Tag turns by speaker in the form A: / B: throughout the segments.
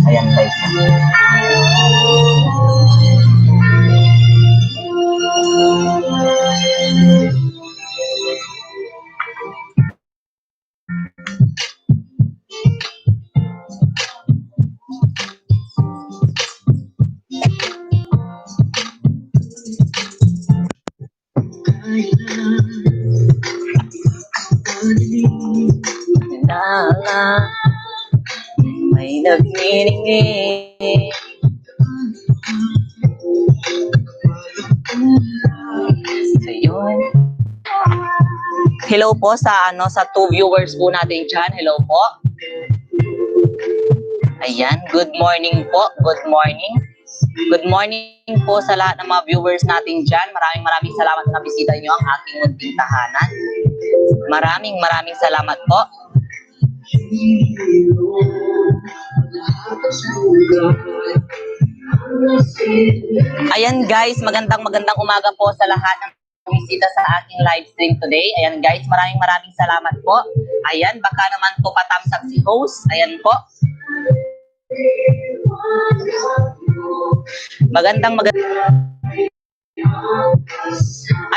A: Ayan guys. Nala, may nagniningning. Ayun. Hello po sa sa 2 viewers po natin dyan. Hello po. Ayan, good morning po. Good morning. Good morning po sa lahat ng mga viewers natin dyan. Maraming salamat na bisita nyo ang aking munting tahanan. Maraming salamat po. Ayan guys, magandang umaga po sa lahat ng bumisita sa aking live stream today. Ayan guys, maraming salamat po. Ayan, baka naman po patamsak si host. Ayan po.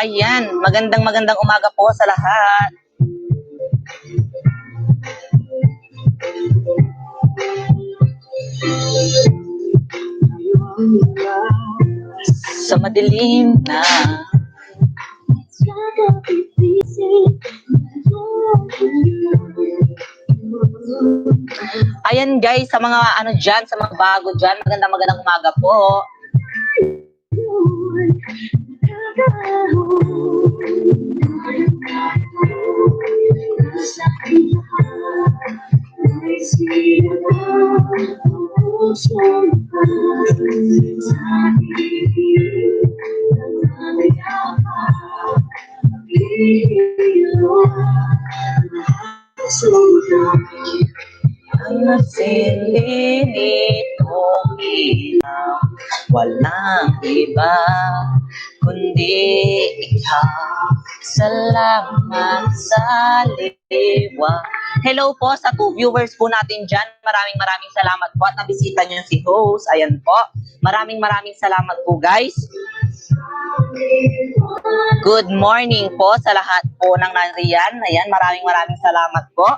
A: Ayan, magandang umaga po sa lahat. Sa madilim na ayan guys, sa mga dyan, sa mga bago dyan, magandang umaga po. Ang sinitong ilaw, walang iba kundi ikaw. Salamat sa liwa. Hello po sa 2 viewers po natin dyan. Maraming salamat po at nabisita nyo si host. Ayan po. Maraming salamat po guys. Good morning po sa lahat po ng nariyan. Ayan, maraming salamat po.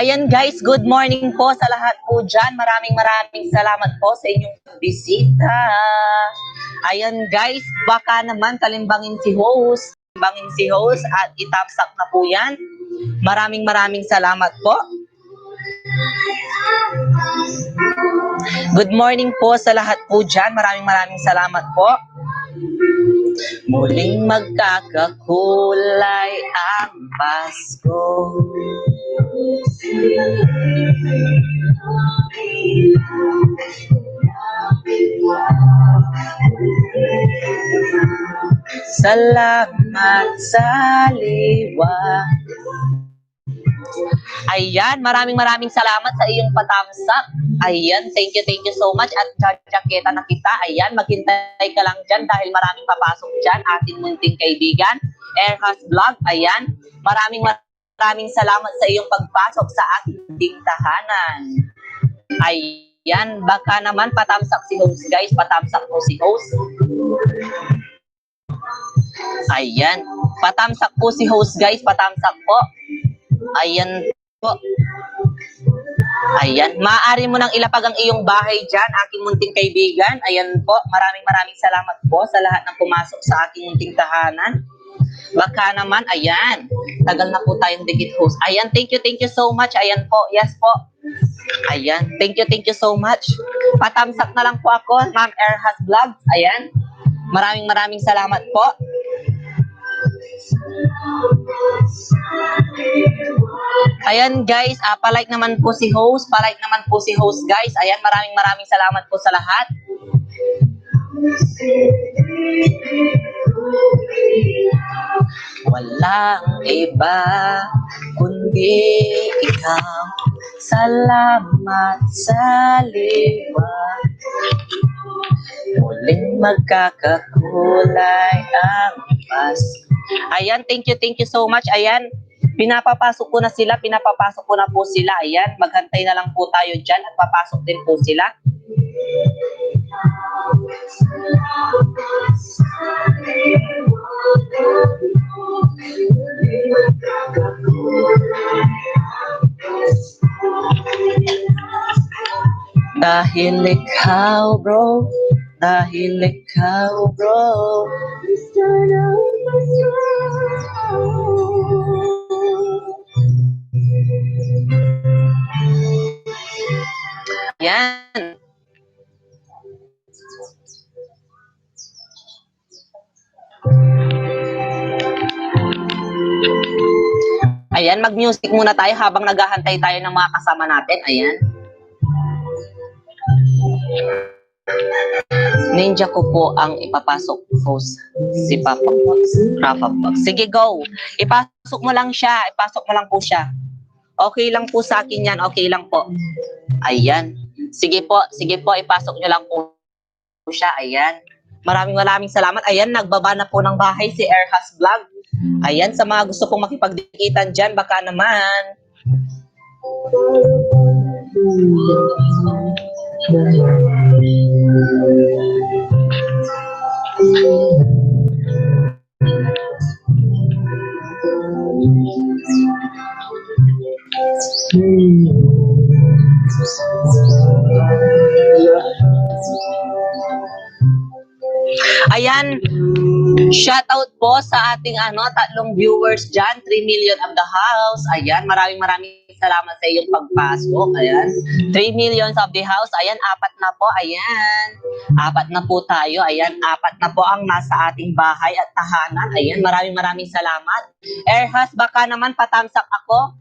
A: Ayan guys, good morning po sa lahat po dyan. Maraming salamat po sa inyong bisita. Ayan guys, baka naman talimbangin si host. At itapsak na po yan. Maraming salamat po. Good morning po sa lahat po dyan. Maraming salamat po. Muling magkakakulay ang Pasko. Salamat sa liwa. Ayan, maraming salamat sa iyong patamsak. Ayan, thank you so much. At jaketa na kita. Ayan, maghintay ka lang dyan dahil maraming papasok dyan. Ating munting kaibigan, Airhas Vlog. Ayan, maraming salamat sa iyong pagpasok sa ating tahanan. Ayan, baka naman patamsak si host guys. Patamsak po si host. Ayan, patamsak po si host guys. Patamsak po. Ayan po. Ayan, maaari mo nang ilapag ang iyong bahay dyan, aking munting kaibigan. Ayan po, maraming salamat po sa lahat ng pumasok sa aking munting tahanan. Baka naman, ayan, tagal na po tayong digit host. Ayan, thank you so much. Ayan po, yes po. Ayan, thank you so much. Patamsak na lang po ako, Ma'am Airhas Vlog. Ayan, maraming salamat po. Ayan guys, palike naman po si host. Guys. Ayan, maraming salamat po sa lahat. Walang iba kundi ikaw. Salamat sa liwan. Muling magkakakulay ang Pasko. Ayan, thank you so much. Ayan, pinapapasok ko na po sila. Ayan, maghantay na lang po tayo dyan at papasok din po sila. Dahil ikaw, bro. Dahil ikaw, bro. Yan. Ayan, mag-music muna tayo habang naghahantay tayo ng mga kasama natin. Ayan. Ninja ko po ang ipapasok po si Papa Box. Sige, go. Ipasok mo lang siya. Ipasok mo lang po siya. Okay lang po sa akin yan. Okay lang po. Ayan. Sige po. Ipasok nyo lang po siya. Ayan. Maraming salamat. Ayan, nagbaba na po ng bahay si Airhas Vlog. Ayan, sa mga gusto pong makipagdikitan dyan, baka naman. Ayan, shout out po sa ating tatlong viewers dyan, 3 million of the house. Ayan, maraming salamat sa iyong pagpasok. Ayan, 3 millions of the house. Ayan, 4 na po. Ayan, 4 na po tayo. Ayan, 4 na po ang nasa ating bahay at tahanan. Ayan, maraming salamat. Airhas, baka naman patamsak ako.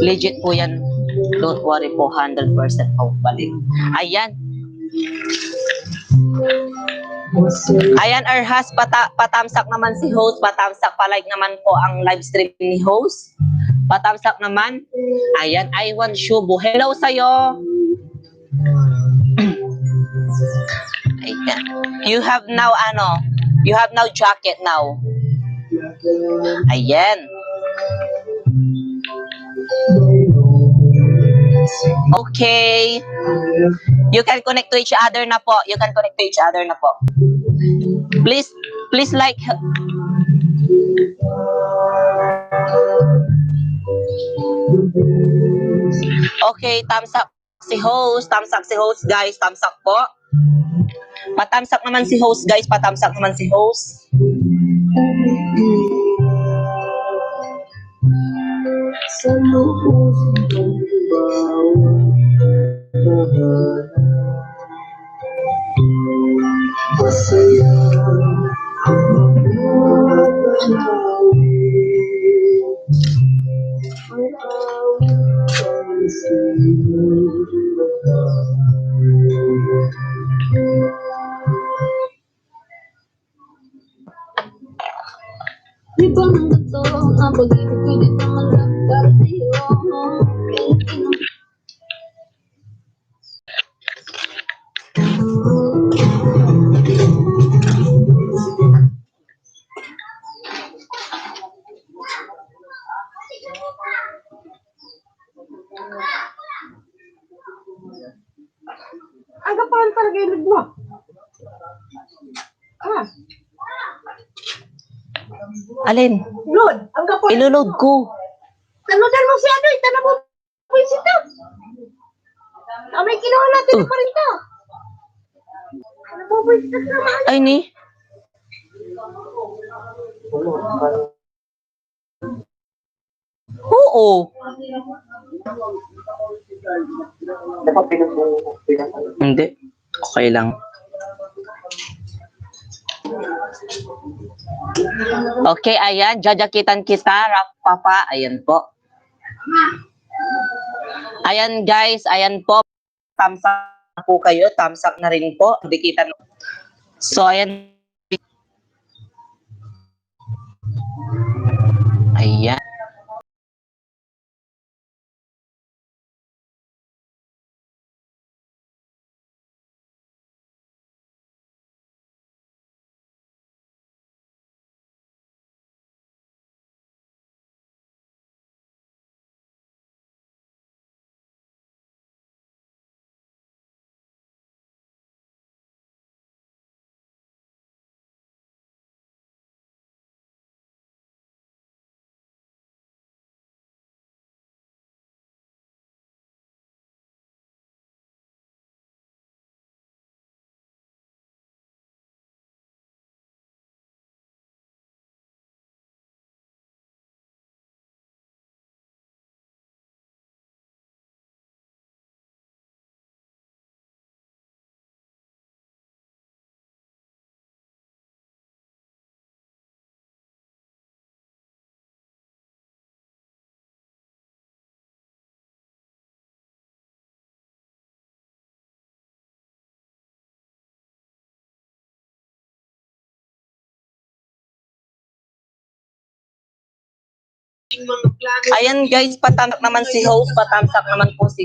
A: Legit po yan. Don't worry po, 100% off balik. Ayan. Ayan, Airhas, patamsak naman si host. Patamsak, palike naman po ang live stream ni host. Patamsak naman. Ayan, Iwan Shubo. Hello sa'yo. Ayan. You have now jacket now. Ayan. Okay. You can connect to each other na po. Please like. Okay, thumbs up si host. Guys. Thumbs up po. Patamsak naman si host, guys. Sa lubos ng masaya ang di ba nang totoo ang pag-ibig ko dito malagkat sa'yo.
B: Ang kapal talaga ilog mo.
A: Alin?
B: Load. Ang kapal.
A: Ilulog ko.
B: Tanodan mo si ito na po. Puisito. May kinuha natin pa rin ito. Ano po puisito naman?
A: Ay, ni? Oo. Hindi. Okay lang. Okay, ayan. Jajakitan kita, Papa. Ayan po. Ayan, guys. Ayan po. Thumbs up po kayo. Thumbs up na rin po. Dikitan. So, ayan. Ayan.
C: mga plano.
A: Ayan guys, patamsak naman si host. Patamsak naman po si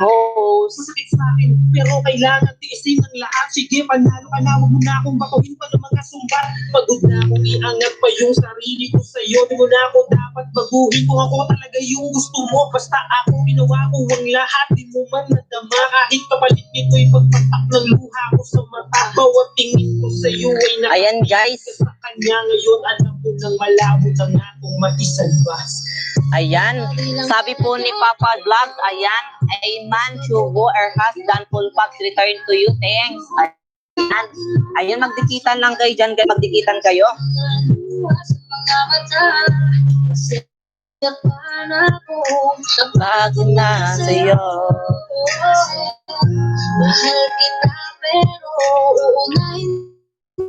A: host.
C: Masakit sa akin, pero kailangan tiisin ang lahat. Sige, panalo ka na, huwag mo na akong batuhin pa ng mga sumbat. Pagod na akong iangat pa yung sarili ko sa'yo. Di mo na ako dapat baguhin kung ako talaga yung gusto mo. Basta ako ginawa ko ang lahat, di mo man nadama. Kahit kapalit nito'y pagpatak ng luha ko sa mata. Bawat tingin ko sa'yo ay
A: Ayan guys.
C: sa kanya ngayon. Alam ko nang malabo na nga kung maisalbas.
A: Ayan. Sabi po ni Papa Vlog, ayan, Amen, Chugo, our husband, full packs, return to you, thanks. Ayan. Ayan, magdikitan lang kayo dyan, guys. Magdikitan kayo. Bago na sa'yo.
B: Mahal kita pero uunahin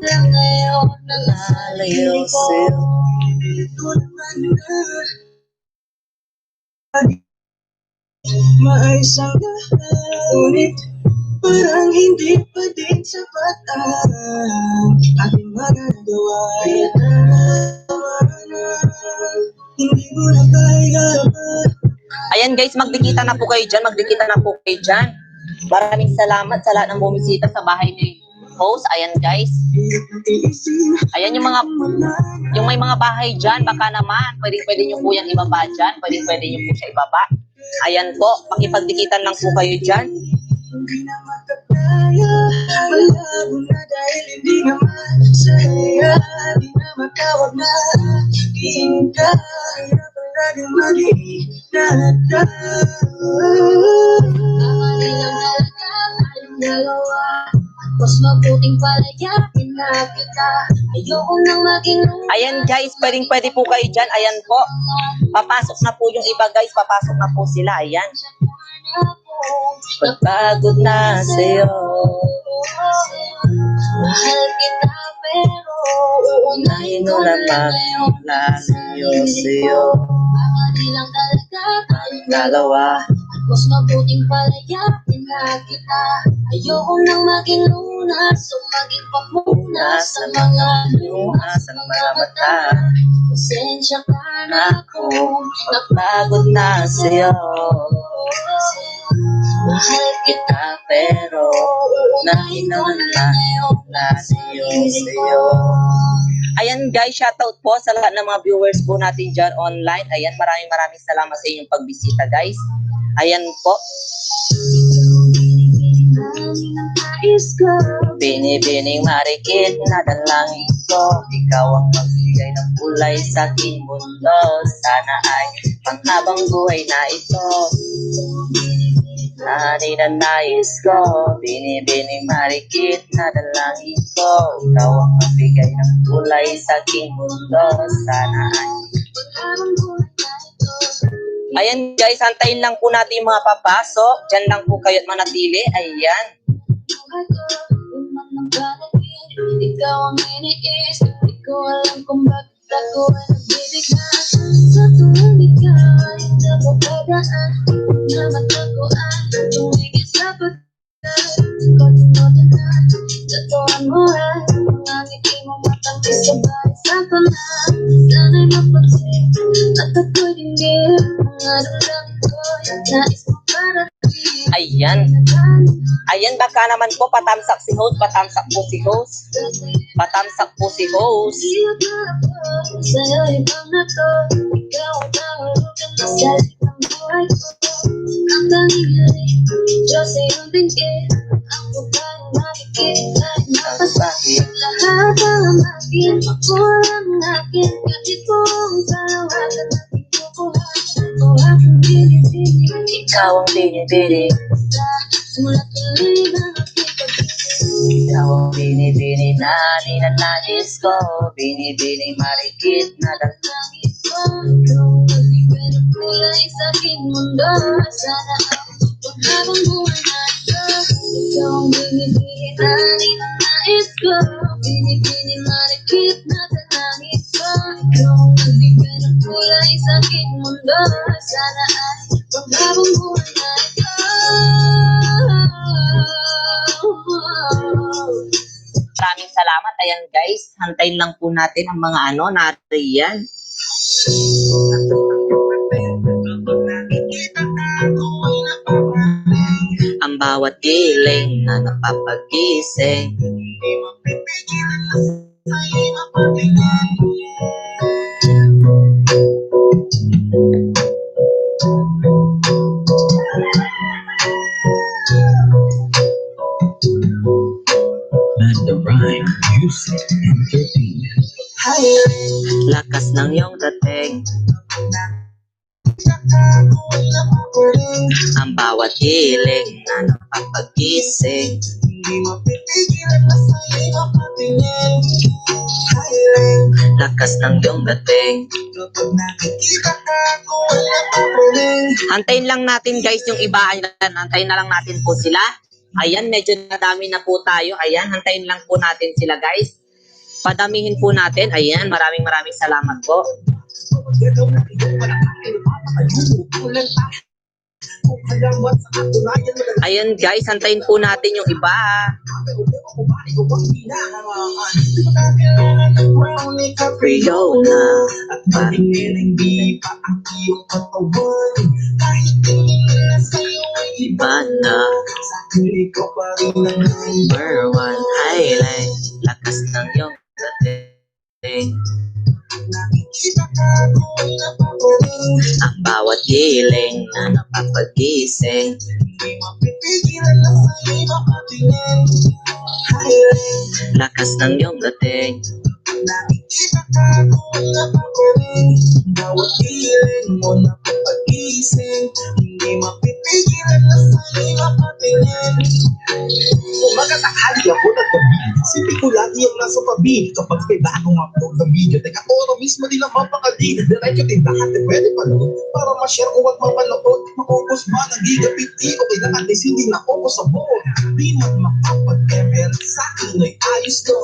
B: lang ngayon ang
A: Lalayo sa'yo.
B: Ito naman na maayos ang lahat, ngunit parang hindi pa din sapat ang ating magagawa. Hindi mo na kaya ba?
A: Ayan guys, magdikita na po kayo dyan. Magdikita na po kayo dyan. Maraming salamat sa lahat ng bumisita sa bahay ni host. Ayan guys. Ayan yung may mga bahay dyan. Baka naman, pwede nyo po yan ibaba dyan. Pwede nyo po siya ibaba. Ayan po, pakipagdikitan lang po kayo dyan.
B: Hindi na makakaya, malabo na dahil hindi na masaya. Di na matawag na aking ka. Hirap talagang maging nata. Kamali lang talaga tayong dalawa. Mas mabuting palayain na kita. Ayoko nang maging
A: Ayan guys, pwede po kayo dyan. Ayan po. Papasok na po yung iba guys. Papasok na po sila. Ayan. Pagpagod na sa'yo.
B: Mahal kita pero
A: Uunahin mo na maglalayo sa'yo.
B: kamali lang talaga tayong
A: Dalawa.
B: Mas mabuting palayain na kita. Ayoko nang maging lunas o maging pamuna sa mga luha sa mga mata. Pasensya ka na kung
A: Pagpagod na sa'yo.
B: mahal kita
A: Pero
B: uunahin ko na lang ngayon
A: lalayo sa'yo. Ayan guys, shoutout po sa lahat ng mga viewers po natin dyan online. Ayan, maraming salamat sa inyong pagbisita guys. Ayan po.
B: Nais ko
A: Binibining marikit na dalangin ko. Ikaw ang magbigay ng kulay sa aking mundo. Sana ay panghabang buhay na ito. Nais ko. Binibining marikit na dalangin ko. Ikaw ang magbigay ng kulay sa aking mundo. Sana ay
B: paghabang buhay na ito.
A: Ayan guys, antayin lang po natin yung mga papasok. Diyan lang po kayo at manatili. Ayan.
B: Buhay ko, yung mga panaginip, ikaw ang iniisip. Di ko alam kung bakit ako ay nagbibigan. Sa tuwing ikaw ay napapadaan, na mataguan, tumigil sa pagkakas. Kote-kote na, tatuan mo ay mga ngiti mo matangkis sa bahay sa tanan. Sana'y mapansin at ako'y dinggin mga damdamin ko, yung nais mo para
A: Ayan. Ayan, baka naman po patamsak si host. Patamsak po si host. Patamsak po si host.
B: Sa'yo ibang na to, ikaw ang nahulugan na sa likang buhay ko. Ang tanging halip, Diyos ay iyong dinggin. Ang babaeng makikita ay napasakit. Lahat ang akin, ako ang akin. Kahit kung palawagan at pinukuha, ako ang pinipili.
A: Ikaw ang binibini.
B: Simula tuloy na nakipag-ibig.
A: Ikaw ang binibini na ninanais ko. Binibini marikit na dalangin.
B: Langit ko, ikaw ang magbigay ng kulay sa aking mundo. Sana ang paghabang buhay na ito. Ikaw ang binibini na ninanais ko. Binibini marikit na dalangin ko. Ikaw ang magbigay ng kulay sa aking mundo. Sana ay paghabang buhay na ito.
A: Maraming salamat. Ayan guys, hantayin lang po natin ang mga natin yan. Ang bawat giling na napapagising.
C: The rhyme, music, entertainment.
A: Lakas ng iyong dating. Ang bawat hiling na napapagising. Lakas ng iyong dating. Antayin lang natin guys yung iba. Ayan, antayin na lang natin po sila. Ayan, medyo nadami na po tayo. Ayan, antayin lang po natin sila guys. Padamihin po natin. Ayan, maraming salamat po. Ayan guys, antayin po natin yung iba. Rio na
C: at maringin di pa ang iyong katawan. Kahit tingin na sa'yo ay
A: iba na.
C: sa akin ikaw pa rin ang
A: Number one highlight. Lakas ng iyong dating.
C: nakikita ka ako'y napapaling.
A: Ang bawat hiling na napapagising.
C: Hindi mapipigilan na sa'yo makatingin. Highlight,
A: Lakas ng iyong dating.
C: nakikita ka ako'y napapaling. Bawat hiling mo napapagising. Hindi mapipigilan na sa'yo makatingin. Umaga tanghali ako nagkabili. Sipin ko lagi yung nasa tabi. Kapag may bagong upload ng video, teka oro mismo din ang mapakali. Like yung tindahan, di pwede panood. Para ma-share ko at mapanood. Makukos ba ng gigabit? Di ko kailangan is hindi na ako sa board. Di man makapag-emer. Sa akin ay ayos ko.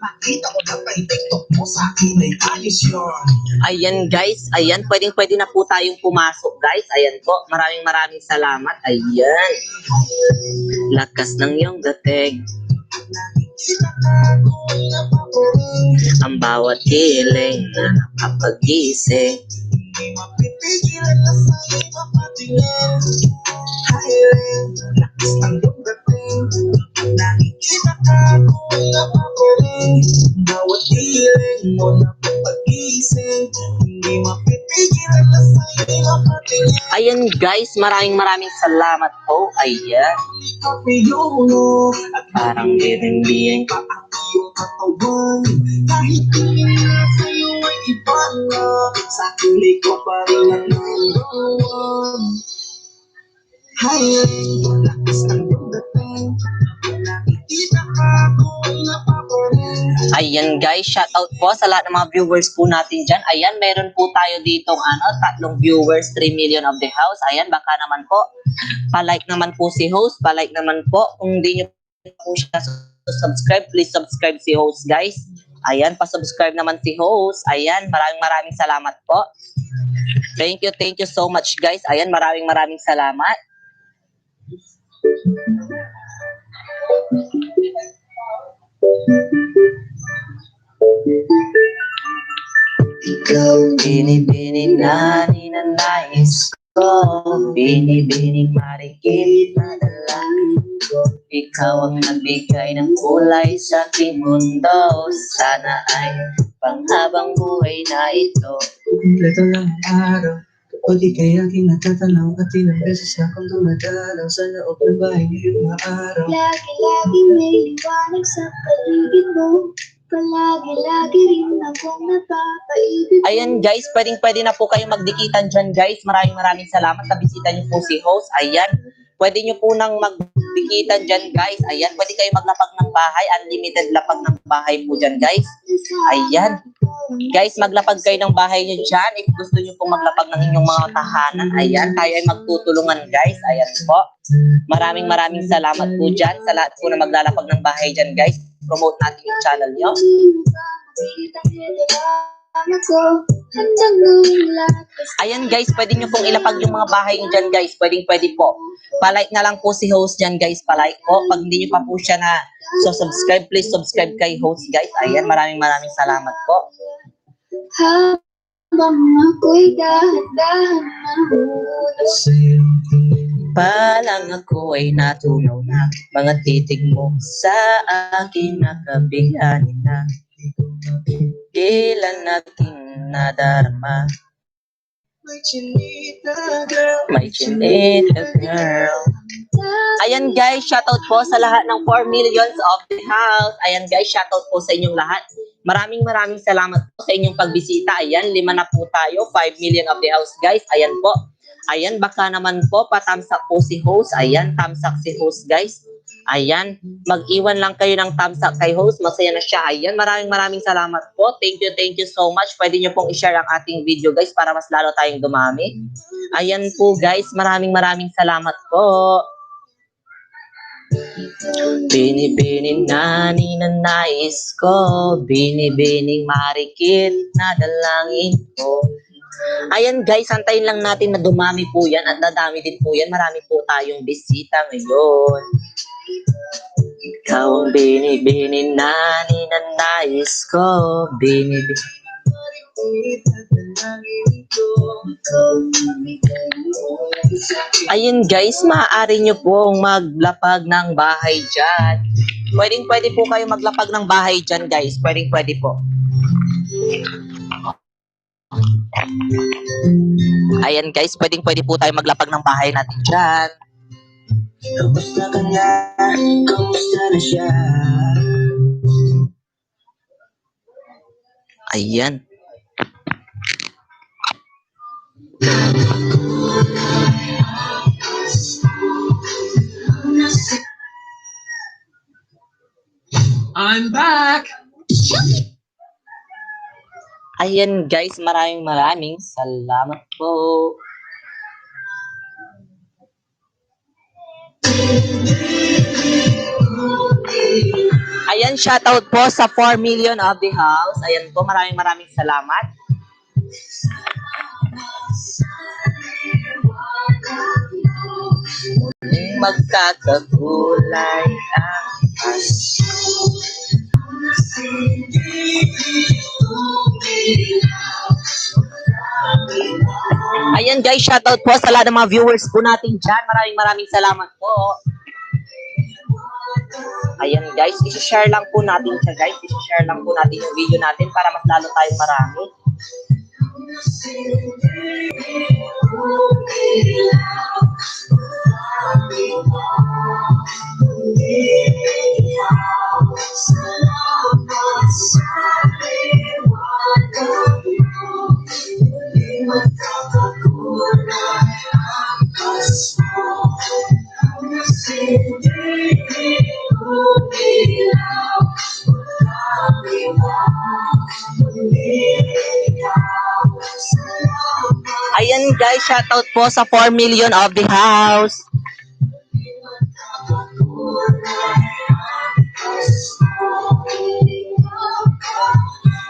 C: Nakita ko na kay TikTok mo. Sa akin ay ayos yun.
A: Ayan guys, ayan, pwede na po tayong pumasok guys. Ayan po, maraming salamat. Ayan. Lakas ng iyong dating.
C: Nakikita ka ako'y napapaling.
A: Ang bawat hiling na napapagising.
C: Hindi mapipigilan na sa'yo makatingin. Highlight, lakas ng iyong dating. Nakikita ka ako'y napapaling. Bawat hiling mo napapagising. Hindi mapipigilan na sa'yo makatingin.
A: Ayan guys, maraming salamat po. Ayan.
C: Kapiyong mo at
A: Parang bibing-bing.
C: pa ang iyong katawan. Kahit tingin na sa'yo ay iba na. Sa akin ikaw pa rin ang number one. Highlight, lakas ng iyong dating. Nakikita ka ako'y napapaling.
A: Ayan guys, shoutout po sa lahat ng mga viewers po natin dyan. Ayan, meron po tayo ditong 3 viewers, 3 million of the house. Ayan, baka naman po, palike naman po si host, palike naman po. Kung hindi nyo po siya subscribe, please subscribe si host guys. Ayan, pa-subscribe naman si host. Ayan, maraming salamat po. Thank you so much guys. Ayan, maraming salamat. Ikaw, bini-bini na ninanais ko. Bini-bini marikit na dalangin ko. Ikaw ang nagbigay ng kulay sa aking mundo. Sana ay panghabang buhay na ito.
C: Kumpleto lang ang araw. Kapag ika'y aking natatanaw at ilang beses na akong dumadalaw sa loob ng bahay ngayong araw.
B: Lagi-lagi may liwanag sa paligid mo. Palagi-lagi rin akong napapaibig.
A: Ayan guys, pwede na po kayong magdikitan dyan guys. Maraming salamat. Nabisita niyo po si host. Ayan, pwede niyo po nang magdikitan dyan guys. Ayan, pwede kayo maglapag ng bahay. Unlimited lapag ng bahay po dyan guys. Ayan. Guys, maglapag kayo ng bahay niyo dyan. If gusto niyo pong maglapag ng inyong mga tahanan, ayan, tayo ay magtutulungan guys. Ayan po. Maraming salamat po dyan sa lahat po na maglalapag ng bahay dyan guys. Promote natin yung channel niyo. Ayan guys, pwede nyo pong ilapag yung mga bahay nyo dyan guys. Pwede po. Palike na lang po si host dyan guys. Palike po. Pag hindi nyo pa po siya na subscribe, please subscribe kay host guys. Ayan, maraming salamat po.
B: bang ako'y dahan-dahan nahulog.
A: Palang ako ay natunaw na mga titig mo sa akin nakabighani na. Kailan natin nadarama?
C: May chinita girl.
A: May chinita girl. Ayan guys, shoutout po sa lahat ng 4 millions of the house. Ayan guys, shoutout po sa inyong lahat. Maraming salamat po sa inyong pagbisita. Ayan, 5 na po tayo. 5 million of the house guys. Ayan po. Ayan, baka naman po patamsak po si host. Ayan, tamsak si host guys. Ayan, mag-iwan lang kayo ng tamsak kay host. Masaya na siya. Ayan, maraming salamat po. Thank you so much. Pwede nyo pong i-share ang ating video guys para mas lalo tayong dumami. Ayan po guys, maraming salamat po. Bini-bini na ninanais ko, bini-bining marikit na dalangin ko. Ayan guys, antayin lang natin na dumami po yan at dadami din po yan. Marami po tayong bisita ngayon. Ikaw ang bini-bini na ninanais ko, bini-bini. Ayun guys, maaari nyo pong maglapag ng bahay dyan. Pwede po kayo maglapag ng bahay dyan guys. Pwede po. Ayan guys, pwede po tayo maglapag ng bahay natin dyan. Kamusta ka na? Kamusta na siya? Ayan.
C: I'm back!
A: Ayan guys, maraming salamat po. Ayan, shoutout po sa 4 million of the house. Ayan po, maraming salamat. Magkakakulay ang Ayan guys, shoutout po sa lahat ng mga viewers po natin dyan. Maraming salamat po. Ayan guys, isi-share lang po natin siya guys. Isi-share lang po natin yung video natin para mas lalo tayong marami. Ayan guys, shoutout po sa 4 million of the house.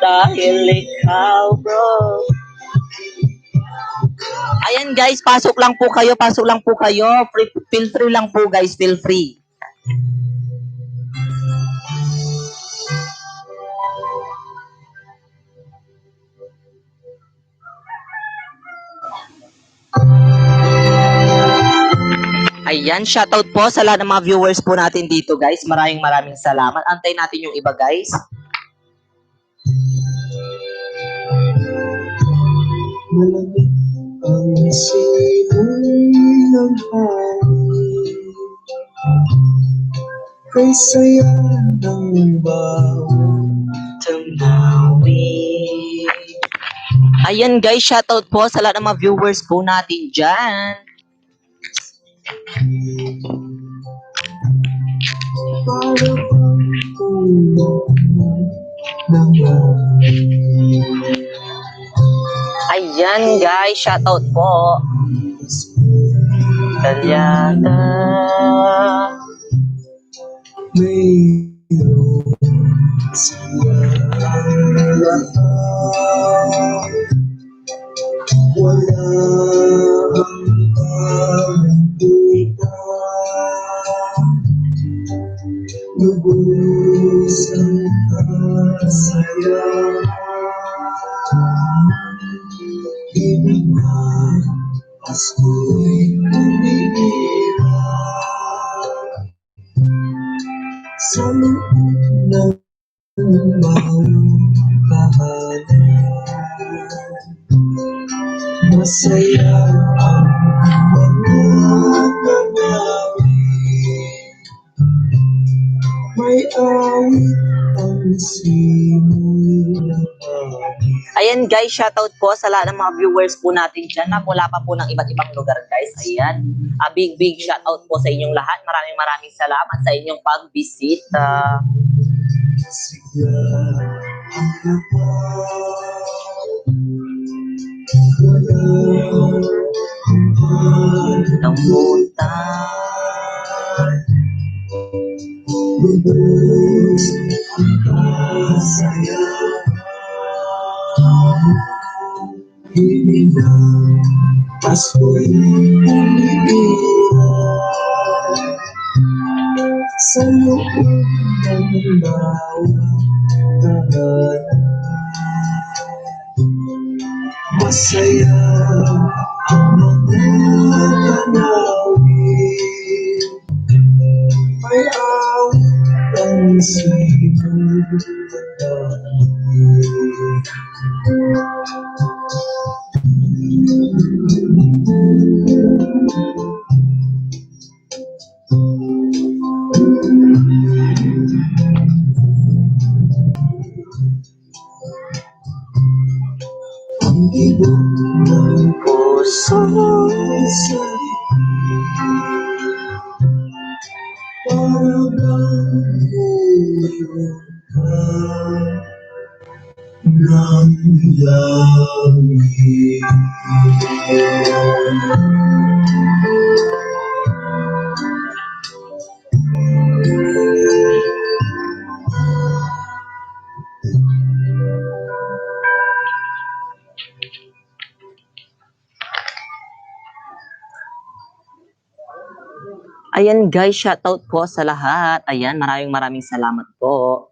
A: Dahil ikaw bro. Ayan guys, pasok lang po kayo. Feel free lang po guys, feel free. Ayan, shoutout po sa lahat ng mga viewers po natin dito guys. Maraming salamat. Antay natin yung iba guys.
C: Malamig ang simoy ng hangin, kay saya ng bawat
A: Tumawi. Ayan guys, shoutout po sa lahat ng mga viewers po natin dyan.
C: para bang tulog ng
A: Ayan guys, shoutout po. Talyada.
C: mayroon siya lahat. Wala ang pagkita, lubos ang kasaya.
B: Ako'y umiiral sa loob ng bawat tahanan. Masaya ang mga tanawin, may awit ang simulang hangin.
A: Ayan guys, shoutout po sa lahat ng mga viewers po natin dyan na mula pa po ng iba't ibang lugar guys. Ayan, a big shoutout po sa inyong lahat. Maraming salamat sa inyong pagbisita.
B: Sigla ang lahat, walang
A: Namutan.
B: lubos ang kasaya. Hindi na Pasko'y umiiral sa loob ng bawat tahanan. Masaya ang mga tanawin, may awit ang simulang hangin. Ang ibig ng puso sa para bang mayroon ka ng langit.
A: Ayan guys, shoutout po sa lahat. Ayan, maraming salamat po.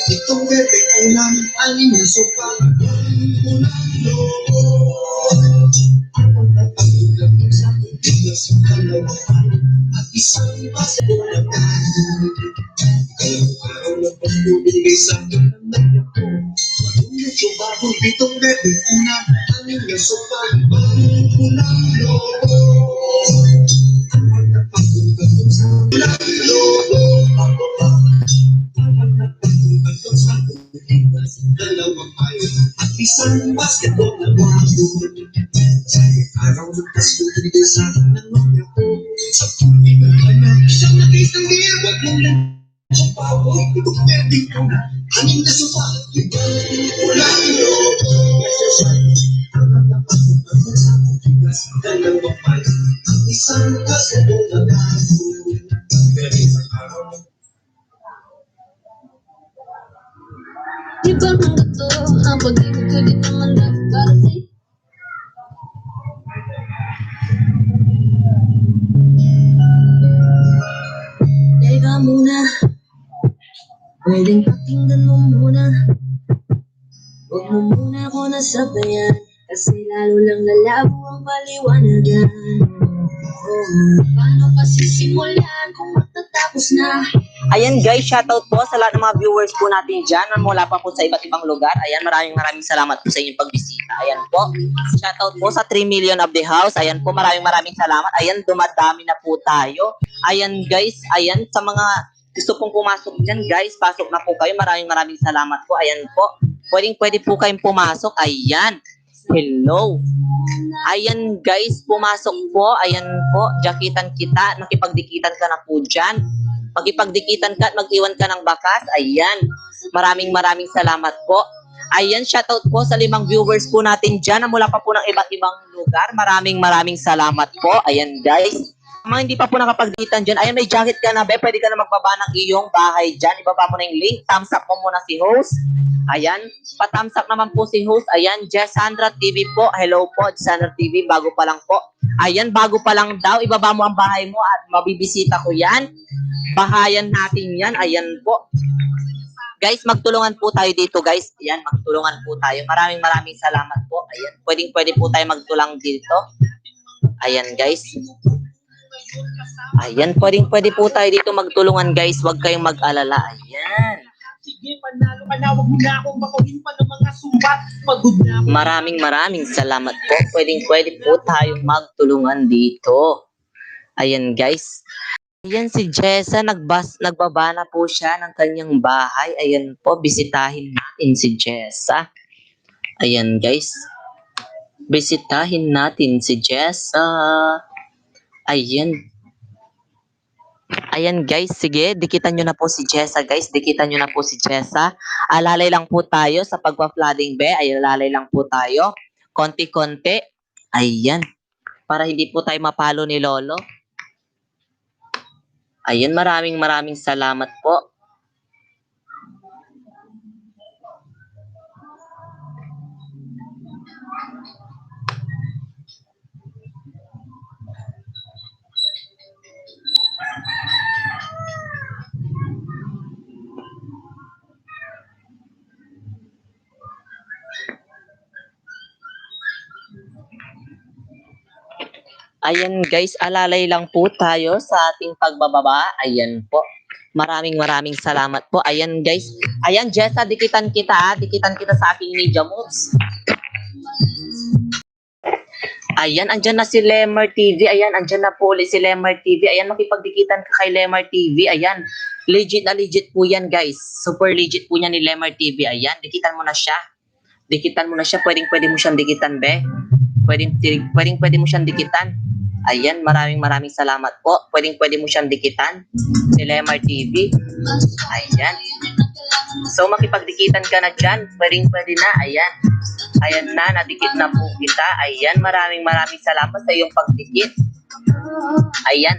A: Itong bebe ulang ang inyong sopa, ulang loob. Ako na pag-ulang sa pagbigas ng kalawakan at isang pasalakan. Ngayong araw na pag-ubigay sa akin ng nagla ko, malunod yung baboy. Itong bebe ulang ang inyong sopa, ulang loob. Ako na pag-ulang sa ulang loob. Ako ba? Dalawang tayo at isang basketball na bago. Sa araw ng Pasko, binigay sa akin ng mga ko. Sa tuloy na kanya, siyang nakitang diya. Wag mong lang sa baboy, ito pwedeng ko na. Hangin na sopa, iba wala ilo. Exercise, ang natapagutan mo sa kukigas. Dalawang tayo at isang basketball na bago. Pero sa araw ng
B: Di ba mga to, ang pag-ibig ko di naman dapat para sa'yo. Pwedeng pakinggan mo muna, huwag mo muna ako nasabayan, kasi lalo lang lalabo ang paliwanagan. Paano kasi simulan kung matatapos na?
A: Ayan guys, shoutout po sa lahat ng mga viewers po natin dyan na mula pa po sa iba't ibang lugar. Ayan, maraming salamat po sa inyong pagbisita. Ayan po, shoutout po sa 3 million of the house. Ayan po, maraming salamat. Ayan, dumadami na po tayo. Ayan guys, ayan, sa mga gusto pong pumasok dyan guys, pasok na po kayo. Maraming salamat po. Ayan po, pwede po kayong pumasok. Ayan, hello. Ayan guys, pumasok po. Ayan po, jakitan kita, nakipagdikitan ka na po dyan. Magipagdikitan ka at mag-iwan ka ng bakas. Ayan, maraming salamat po. Ayan, shoutout po sa 5 viewers po natin dyan na mula pa po ng iba't ibang lugar. Maraming salamat po. Ayan guys, mga hindi pa po nakapagdikitan dyan, ayan, may jacket ka na be, pwede ka na magbaba ng iyong bahay dyan. Ibaba mo na yung link, thumbs up mo muna si host. Ayan, pa-thumbs up naman po si host. Ayan, Jessandra TV po. Hello po, Jessandra TV, bago pa lang po. Ayan, bago pa lang daw, ibaba mo ang bahay mo at mabibisita ko yan. Bahayan natin yan. Ayan po. Guys, magtulungan po tayo dito guys. Ayan, magtulungan po tayo. Maraming salamat po. Ayan, pwede po tayo magtulang dito. Ayan guys. Ayan, pwede po tayo dito magtulungan guys. Huwag kayong mag-alala. Ayan.
C: Sige, panalo ka na, wag mo na akong bakuhin pa ng mga sumbat. Pagod na ako.
A: Maraming salamat po. Pwede po tayong magtulungan dito. Ayan guys. Ayan si Jessa, nagbaba na po siya ng kanyang bahay. Ayan po, bisitahin natin si Jessa. Ayan guys. Bisitahin natin si Jessa. Ayan. Ayan guys, sige, dikitan nyo na po si Jessa guys. Dikitan nyo na po si Jessa. Alalay lang po tayo sa pagpa-flooding be. Ayan, alalay lang po tayo. Konti-konti. Ayan. Para hindi po tayo mapalo ni Lolo. Ayan, maraming salamat po. Ayan guys, alalay lang po tayo sa ating pagbababa. Ayan po. Maraming salamat po. Ayan guys. Ayan Jessa, dikitan kita ha. Dikitan kita sa aking media moves. Ayan, andyan na si Lemar TV. Ayan, andyan na po ulit si Lemar TV. Ayan, makipagdikitan ka kay Lemar TV. Ayan, legit na legit po yan guys. Super legit po niya ni Lemar TV. Ayan, dikitan mo na siya. Dikitan mo na siya. Pwede mo siyang dikitan be. Pwede mo siyang dikitan. Ayan, maraming salamat po. Pwede mo siyang dikitan. Si Lemar TV. Ayan. So, makipagdikitan ka na dyan. Pwede na. Ayan. Ayan na, nadikit na po kita. Ayan, maraming salamat sa iyong pagdikit. Ayan.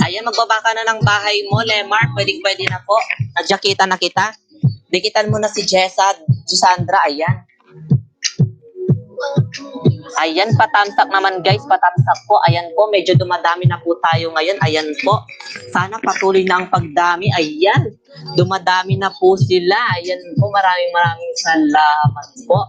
A: Ayan, magbaba ka na ng bahay mo, Lemar. Pwede na po. Nadyakitan na kita. Dikitan mo na si Jessandra. Ayan. Ayan, patamsak naman guys, patamsak po. Ayan po, medyo dumadami na po tayo ngayon. Ayan po, sana patuloy na ang pagdami. Ayan, dumadami na po sila. Ayan po, maraming salamat po.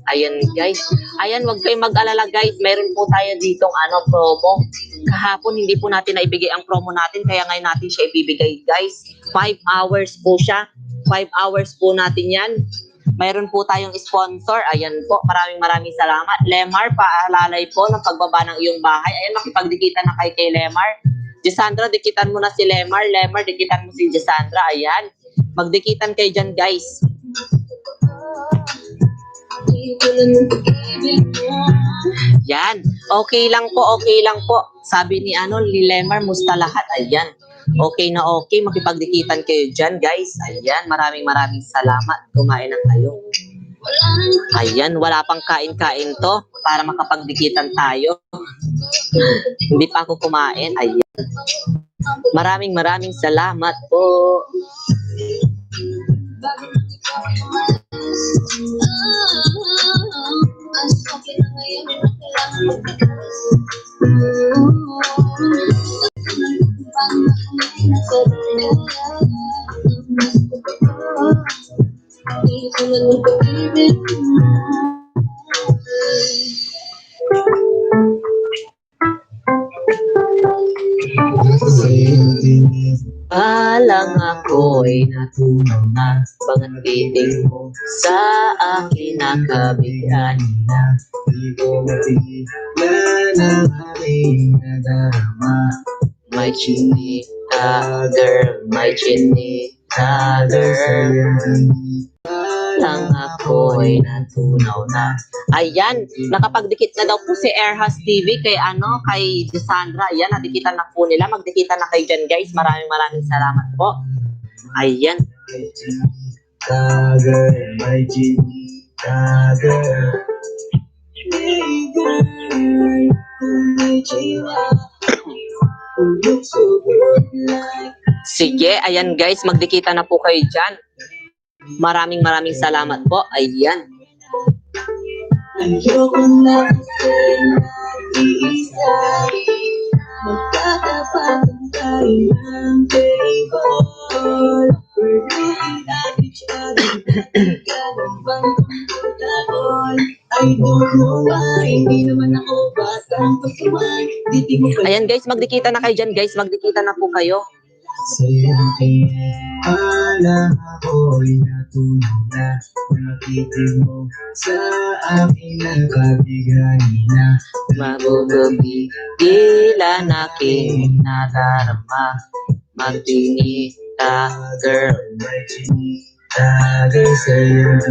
A: Ayan guys, ayan, wag kayong mag-alala guys. Meron po tayo ditong promo. Kahapon hindi po natin naibigay ang promo natin, kaya ngayon natin siya ibibigay guys. 5 hours po siya. 5 hours po natin yan. Mayroon po tayong sponsor. Ayan po, maraming salamat. Lemar, paalalay po ng pagbaba ng iyong bahay. Ayan, makipagdikitan na kay Lemar. Jessandra, dikitan mo na si Lemar. Lemar, dikitan mo si Jessandra. Ayan, magdikitan kayo dyan guys. Yan, okay lang po. Sabi ni Lemar, musta lahat. Ayan. Okay na okay, makipagdikitan kayo dyan guys. Ayan, maraming salamat. Kumain na kayo. Ayan, wala pang kain-kain to para makapagdikitan tayo. Hindi pa ako kumain. Ayan. Maraming salamat po.
B: Ano nung pag-ibig mo?
A: Alang ako'y natunaw na pag-ibig mo sa akin nakabigyan na.
C: Di ko mapigilan ang aking nadarama.
A: My chinita girl, my chinita girl. Alang ako'y natunaw na. Ayan, nakapagdikit na daw po si Airhas TV kay kay Sandra. Ayan, nadikitan na po nila. Magdikitan na kayo dyan, guys. Maraming salamat po. Ayan.
C: My chinita girl, my chinita girl. Hey girl, may chiwa. You look so good like.
A: Sige, ayan guys, magdikita na po kayo dyan. Maraming salamat po. Ayan.
B: Ayoko na kasi nag-iisa. Magkakapatang tayo ng table. Pero hindi siya nagkakaroon bang comfortable. I don't know why, hindi naman ako batang pasuwan. Di mo pa
A: Ayan guys, magdikita na kayo dyan guys. Magdikita na po kayo.
C: Sa'yo alam ako'y natunaw na. Nakitig mo sa aking nakabigay na.
A: Mabubugilan aking nadarama. Magdinita girl.
C: May chinitagay sa'yo.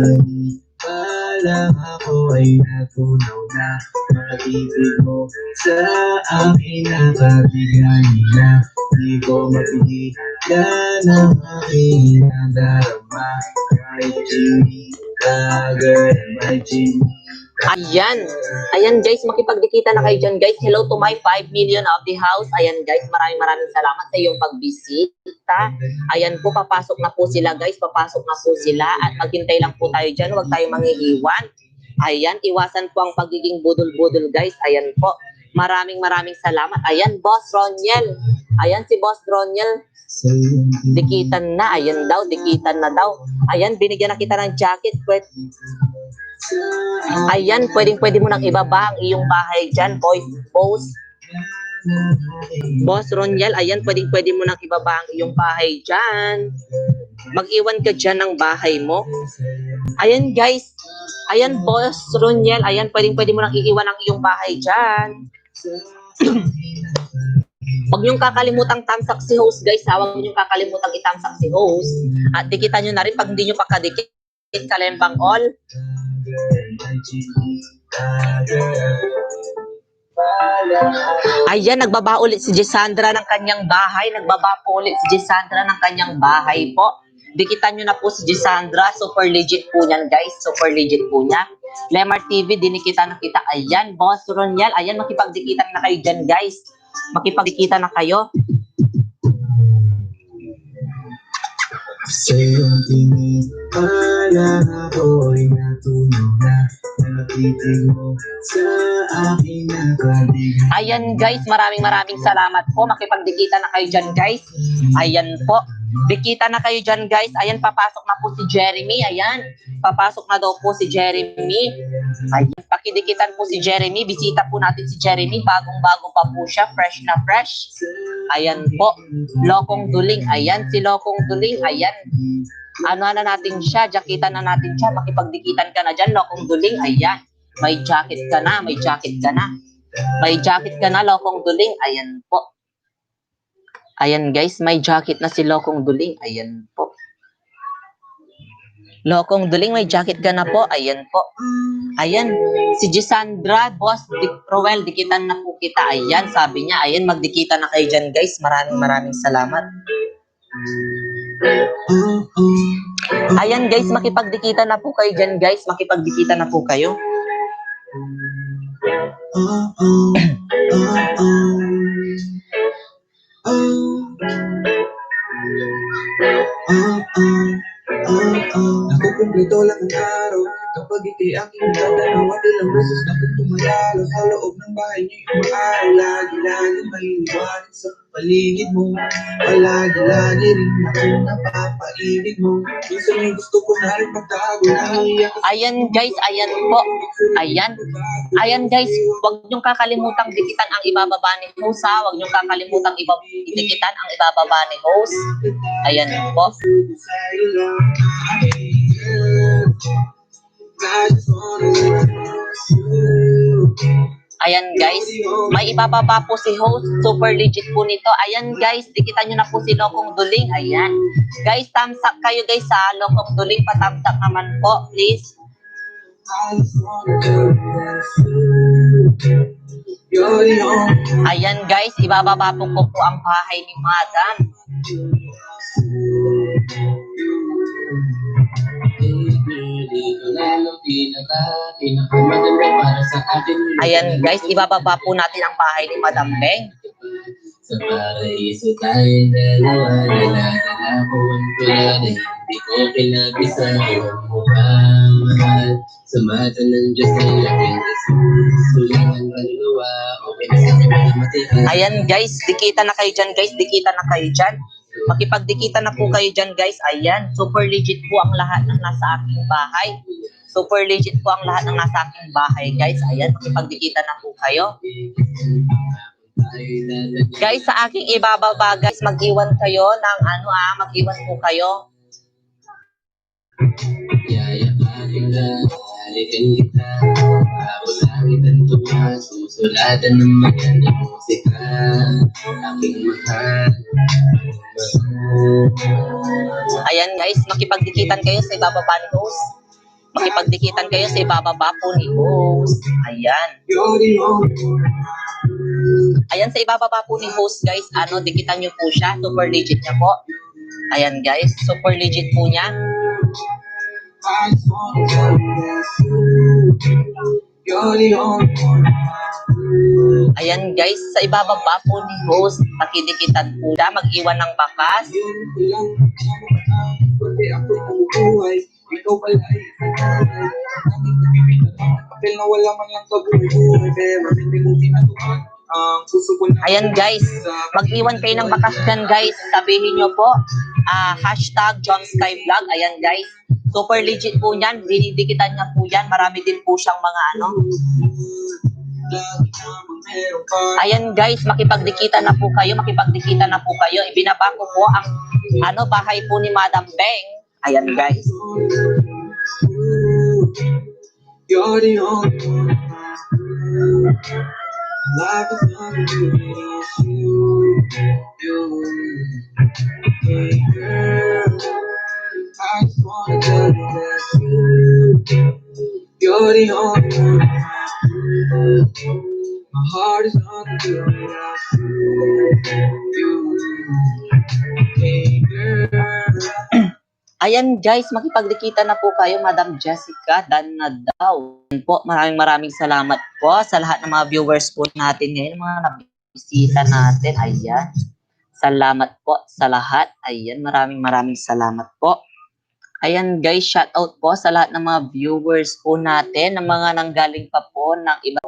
C: Alam ako'y natunaw na. Nakitig mo sa aking nakabigay na. Di ko mapigilan ang aking nadarama. My chinitagay, my chinitagay.
A: Ayan guys, makipagdikita na kayo dyan guys. Hello to my 5 million of the house. Ayan guys, maraming salamat sa iyong pagbisita. Ayan po, papasok na po sila guys. Papasok na po sila. At maghintay lang po tayo dyan. Huwag tayo manghihiwan. Ayan, iwasan po ang pagiging budol-budol guys. Ayan po. Maraming salamat. Ayan, Boss Roniel. Ayan si Boss Roniel. Dikitan na. Ayan daw, dikitan na daw. Ayan, binigyan na kita ng jacket. Ayan, pwede mo nang ibaba ang iyong bahay dyan, boss. Boss Roniel, ayan, pwede mo nang ibaba ang iyong bahay dyan. Mag-iwan ka dyan ng bahay mo. Ayan guys, ayan Boss Roniel, ayan, pwede mo nang iiwan ang iyong bahay dyan. Huwag niyong kakalimutang tamsak si host guys, ha? Huwag niyong kakalimutang itamsak si host. At dikitan nyo na rin pag hindi nyo pakadikit sa Lembang All. Ayan, nagbaba ulit si Jesandra ng kanyang bahay. Nagbaba po ulit si Jesandra ng kanyang bahay po. Dikitan nyo na po si Jesandra. Super legit po niyan guys. Super legit po niya. Lemar TV, dinikita na kita. Ayan, Boss Roniel. Ayan, makipagdikitan na kayo dyan guys. Makipagdikitan na kayo.
C: Sa iyong tingin, alam ako'y natunaw na. Nakitig mo sa aking nakabigay.
A: Ayan guys, maraming salamat po. Makipagdikita na kayo dyan guys. Ayan po. Dikita na kayo dyan guys. Ayan, papasok na po si Jeremy. Ayan, papasok na daw po si Jeremy. Ayan, pakidikitan po si Jeremy. Bisita po natin si Jeremy. Bagong-bago pa po siya. Fresh na fresh. Ayan po. Lokong Duling. Ayan, si Lokong Duling. Ayan. Ano na natin siya. Jakitan na natin siya. Makipagdikitan ka na dyan, Lokong Duling. Ayan. May jacket ka na. May jacket ka na. May jacket ka na, Lokong Duling. Ayan po. Ayan guys, may jacket na si Lokong Duling. Ayan po. Lokong Duling, may jacket ka na po. Ayan po. Ayan, si Jesandra, Boss Rowel, dikitan na po kita. Ayan, sabi niya. Ayan, magdikita na kayo dyan guys. Maraming salamat. Ayan guys, makipagdikita na po kayo dyan guys. Makipagdikita na po kayo.
C: Nakukumpleto lang ang araw kapag ngiti aking dadalaw at ilang beses na kung tumadalo sa loob ng bahay niyo yung maaari. Lagi-lagi maliliwanag sa paligid mo, palagi-lagi rin akong napapaibig mo. Minsan may gusto ko na rin magtago na iyak.
A: Ayan guys, ayan po. Ayan guys, huwag niyong kakalimutang dikitan ang ibababa ni host ha. Huwag niyong kakalimutang dikitan ang ibababa ni host. Ayan po. Ayan guys, may ibababa po si host. Super legit po nito. Ayan guys, dikitan nyo na po si Lokong Duling. Ayan. Guys, thumbs up kayo guys sa Lokong Duling. Pa-thumbs up naman po, please. Ayan guys, ibababa po ko po ang bahay ni Madam. Ayan guys, ibababa po natin ang bahay ni Madam Beng.
B: Sa paraiso tayong dalawa, dala-dala ko ang tulad ay hindi ko kinabisa ang mukha mahal. Sa mata ng Diyos ay aking sulangan kaluluwa, okay na sa aking mga matihan.
A: Ayan guys, dikitan na kayo dyan guys, dikitan na kayo dyan. Makipagdikitan na po kayo dyan guys. Ayan, super legit po ang lahat ng nasa aking bahay. Super legit po ang lahat ng nasa aking bahay guys. Ayan, makipagdikitan na po kayo. Guys, sa aking ibababa guys, mag-iwan kayo ng mag-iwan po kayo.
B: Yayakakin ka, halikan kita, ako langit ang tuwa, susulatan ng magandang musika, aking mahal.
A: Ayan guys, makipagdikitan kayo sa ibababa ni host. Makipagdikitan kayo sa ibababa po ni host. Ayan. Ayan, sa ibababa po ni host guys, dikitan nyo po siya. Super legit niya po. Ayan guys, super legit po niya. Ayan guys, sa ibababa po ni host, pakidikitan po siya. Mag-iwan ng bakas.
C: Ikaw pala ay papel na wala man lang kabuhay, pero hindi mo tinatuan ang puso ko na.
A: Ayan guys, mag-iwan kayo ng bakas dyan guys. Sabihin nyo po, hashtag John Sky Vlog. Ayan guys, super legit po yan. Dinidikitan niya po yan. Marami din po siyang mga Ayan guys, makipagdikitan na po kayo. Makipagdikitan na po kayo. Ibinaba ko po ang bahay po ni Madam Beng. Ayan guys.
C: You're the only one. Life is not you. Hey girl, I just wanna tell you that you're the only one. My heart is not you. Hey girl.
A: Ayan guys, makipagdikitan na po kayo, Madam Jessica Danadaw. Po, maraming salamat po sa lahat ng mga viewers po natin ngayon, mga nabisita natin. Ayan. Salamat po sa lahat. Ayan, maraming salamat po. Ayan guys, shout out po sa lahat ng mga viewers po natin, ng mga nanggaling pa po ng iba.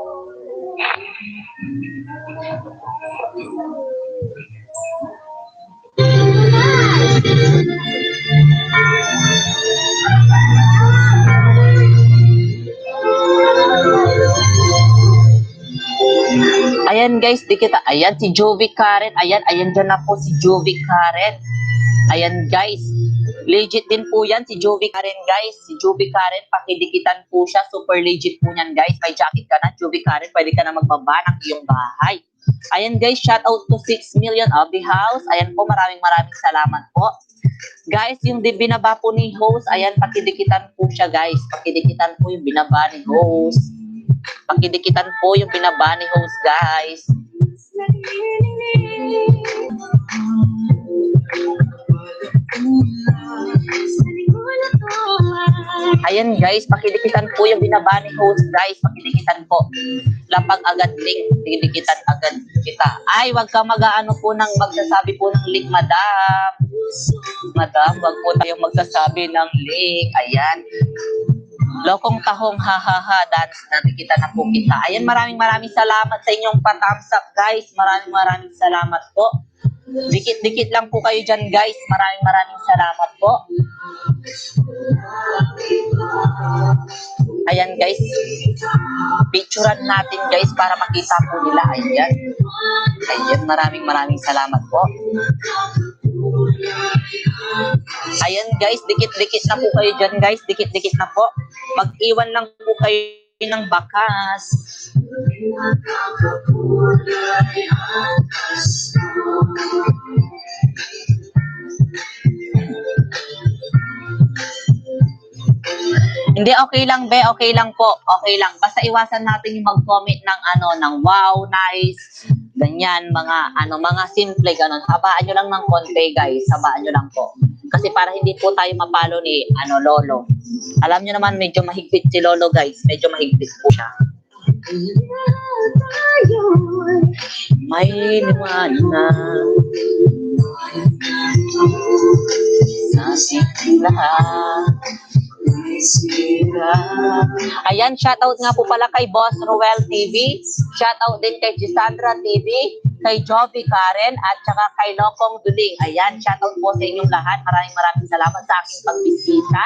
A: Ayan guys, ayan si Jovi Karen, ayan dyan na po si Jovi Karen. Ayan guys, legit din po yan si Jovi Karen guys. Si Jovi Karen, pakidikitan po siya, super legit po yan guys. May jacket ka na, Jovi Karen, pwede ka na magbaba ng iyong bahay. Ayan guys, shout out to 6 million of the house. Ayan po, maraming salamat po. Guys, yung binaba po ni host, ayan, pakidikitan po siya guys. Pakidikitan po yung binaba ni host. Pakidikitan po yung binaba ni host guys. Ayan guys, pakidikitan po yung binaba ni host guys. Pakidikitan po. Lapag agad link. Pakidikitan agad kita. Ay, wag ka po ng magsasabi po ng link, madam. Madam, wag po tayong magsasabi ng link. Ayan. Lokong tahong ha ha ha dance nakikita na po kita. Ayan, maraming salamat sa inyong pa-thumbs up guys. Maraming salamat po. Dikit-dikit lang po kayo dyan guys. Maraming salamat po. Ayan guys. Picturean natin guys para makita po nila. Ayan. Ayan, maraming salamat po. Ayan guys, dikit-dikit na po kayo dyan guys. Dikit-dikit na po. Mag-iwan lang po kayo ng bakas. Hindi, okay lang be, okay lang po, okay lang. Basta iwasan natin yung mag-comment ng ng wow, nice, ganyan, mga simple, ganun. Habaan nyo lang ng konti guys, habaan nyo lang po. Kasi para hindi po tayo mapalo ni, Lolo. Alam nyo naman, medyo mahigpit si Lolo guys, medyo mahigpit po siya. May liwanag sa silahan. Ayan, shoutout nga po pala kay Boss Roel TV, shoutout din kay Gisandra TV, kay Jovi Karen, at saka kay Lokong Duling. Ayan, shoutout po sa inyong lahat. Maraming salamat sa aking pagbisita,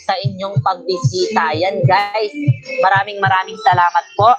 A: sa inyong pagbisita. Ayan guys, maraming salamat po.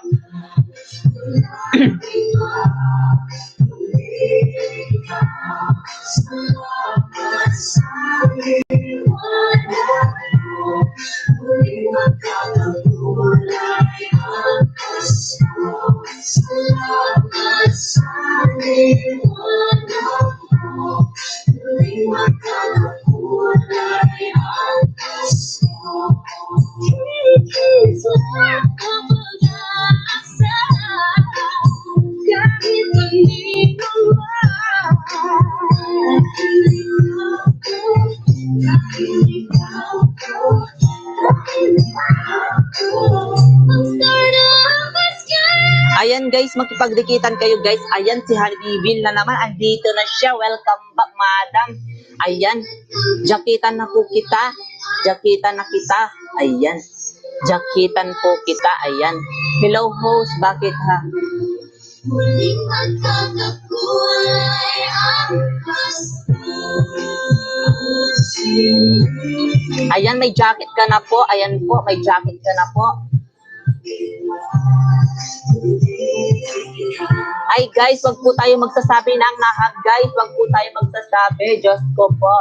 A: Ayan guys, makipagdikitan kayo guys. Ayan, si Hannibal na naman. Andito na siya. Welcome back, madam. Ayan, jakitan na po kita. Jakitan na kita. Ayan, jakitan po kita. Ayan. Hello host, bakit ha? Ayan, may jacket ka na po. Ayan po, may jacket ka na po. Ay guys, wag po tayo magsasabi ng nahag guys. Wag po tayo magsasabi. Diyos ko po.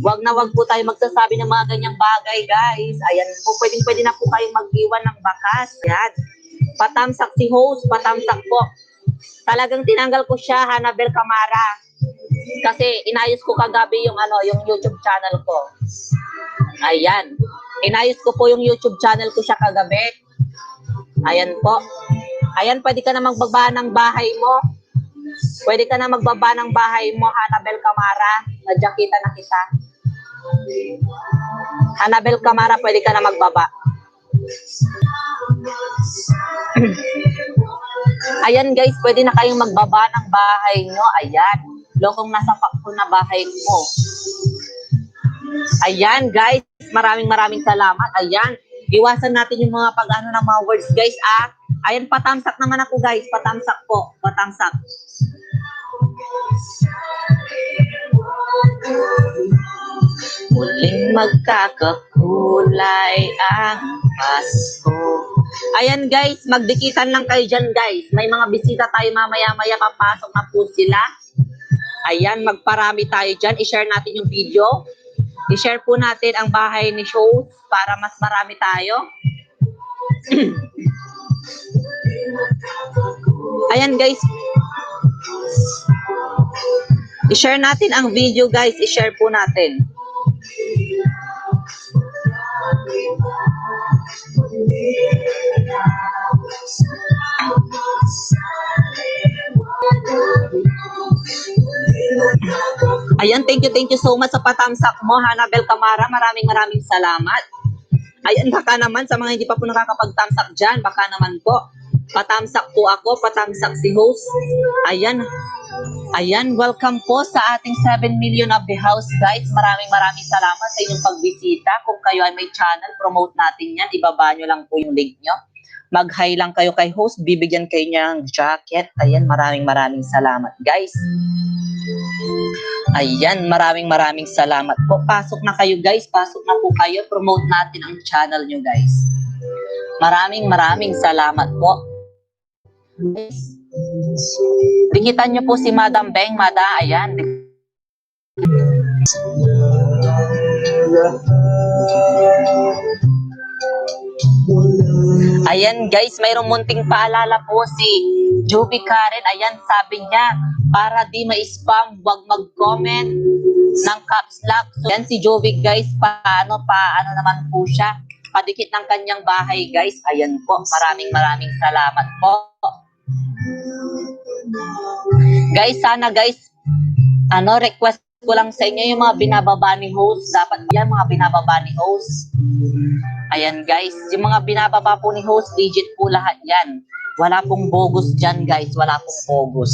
A: Wag po tayo magsasabi ng mga ganyang bagay guys. Ayan po, pwede na po kayong mag-iwan ng bakas. Yan. Patamsak si host, patamsak po. Talagang tinanggal ko siya, Hannibal Camara. Kasi inayos ko kagabi yung YouTube channel ko. Ayan. Inayos ko po yung YouTube channel ko siya kagabi. Ayan po. Ayan, pwede ka na magbaba ng bahay mo. Pwede ka na magbaba ng bahay mo, Hannibal Camara. Nadjakita na kita. Hannibal Camara, pwede ka na magbaba. Ayan guys, pwede na kayong magbaba ng bahay nyo. Ayan. Lokong nasa pakpo na bahay mo. Ayan guys, maraming salamat. Ayan. Iwasan natin yung mga pag-ano ng mga words guys. Ayan, patamsak naman ako guys. Patamsak po. Patamsak. Muling magkakakulay ang Pasko. Ayan guys, magdikitan lang kayo dyan guys. May mga bisita tayo mamaya-maya, papasok na po sila. Ayan, magparami tayo dyan. I-share natin yung video. I-share po natin ang bahay ni Show para mas marami tayo. Ayan guys. I-share natin ang video guys. I-share po natin. Ayan, thank you so much sa patamsak mo, Hannibal Camara. Maraming salamat. Ayan, baka naman sa mga hindi pa po nakakapag-tamsak dyan, baka naman po, patamsak po ako, patamsak si host. Ayan, Ayan, welcome po sa ating 7 million of the house, guys. Maraming salamat sa inyong pagbisita. Kung kayo ay may channel, promote natin yan. Ibaba nyo lang po yung link nyo. Mag-hi lang kayo kay host, bibigyan kayo niya ng jacket. Ayan, maraming salamat, guys. Ayan, maraming salamat po. Pasok na kayo, guys. Pasok na po kayo. Promote natin ang channel nyo, guys. Maraming salamat po. Guys, dikitan nyo po si Madam Beng, ayan. Ayan guys, mayroong munting paalala po si Joby Karen. Ayan, sabi niya, para di ma-spam, wag mag-comment ng caps lock. So, ayan si Joby guys, paano naman po siya. Padikit ng kanyang bahay guys. Ayan po, maraming salamat po. Guys, sana guys, request ko lang sa inyo yung mga binababa ni host. Dapat yan mga binababa ni host. Ayan guys, yung mga binababa po ni host, legit po lahat yan. Wala pong bogus dyan guys, wala pong bogus.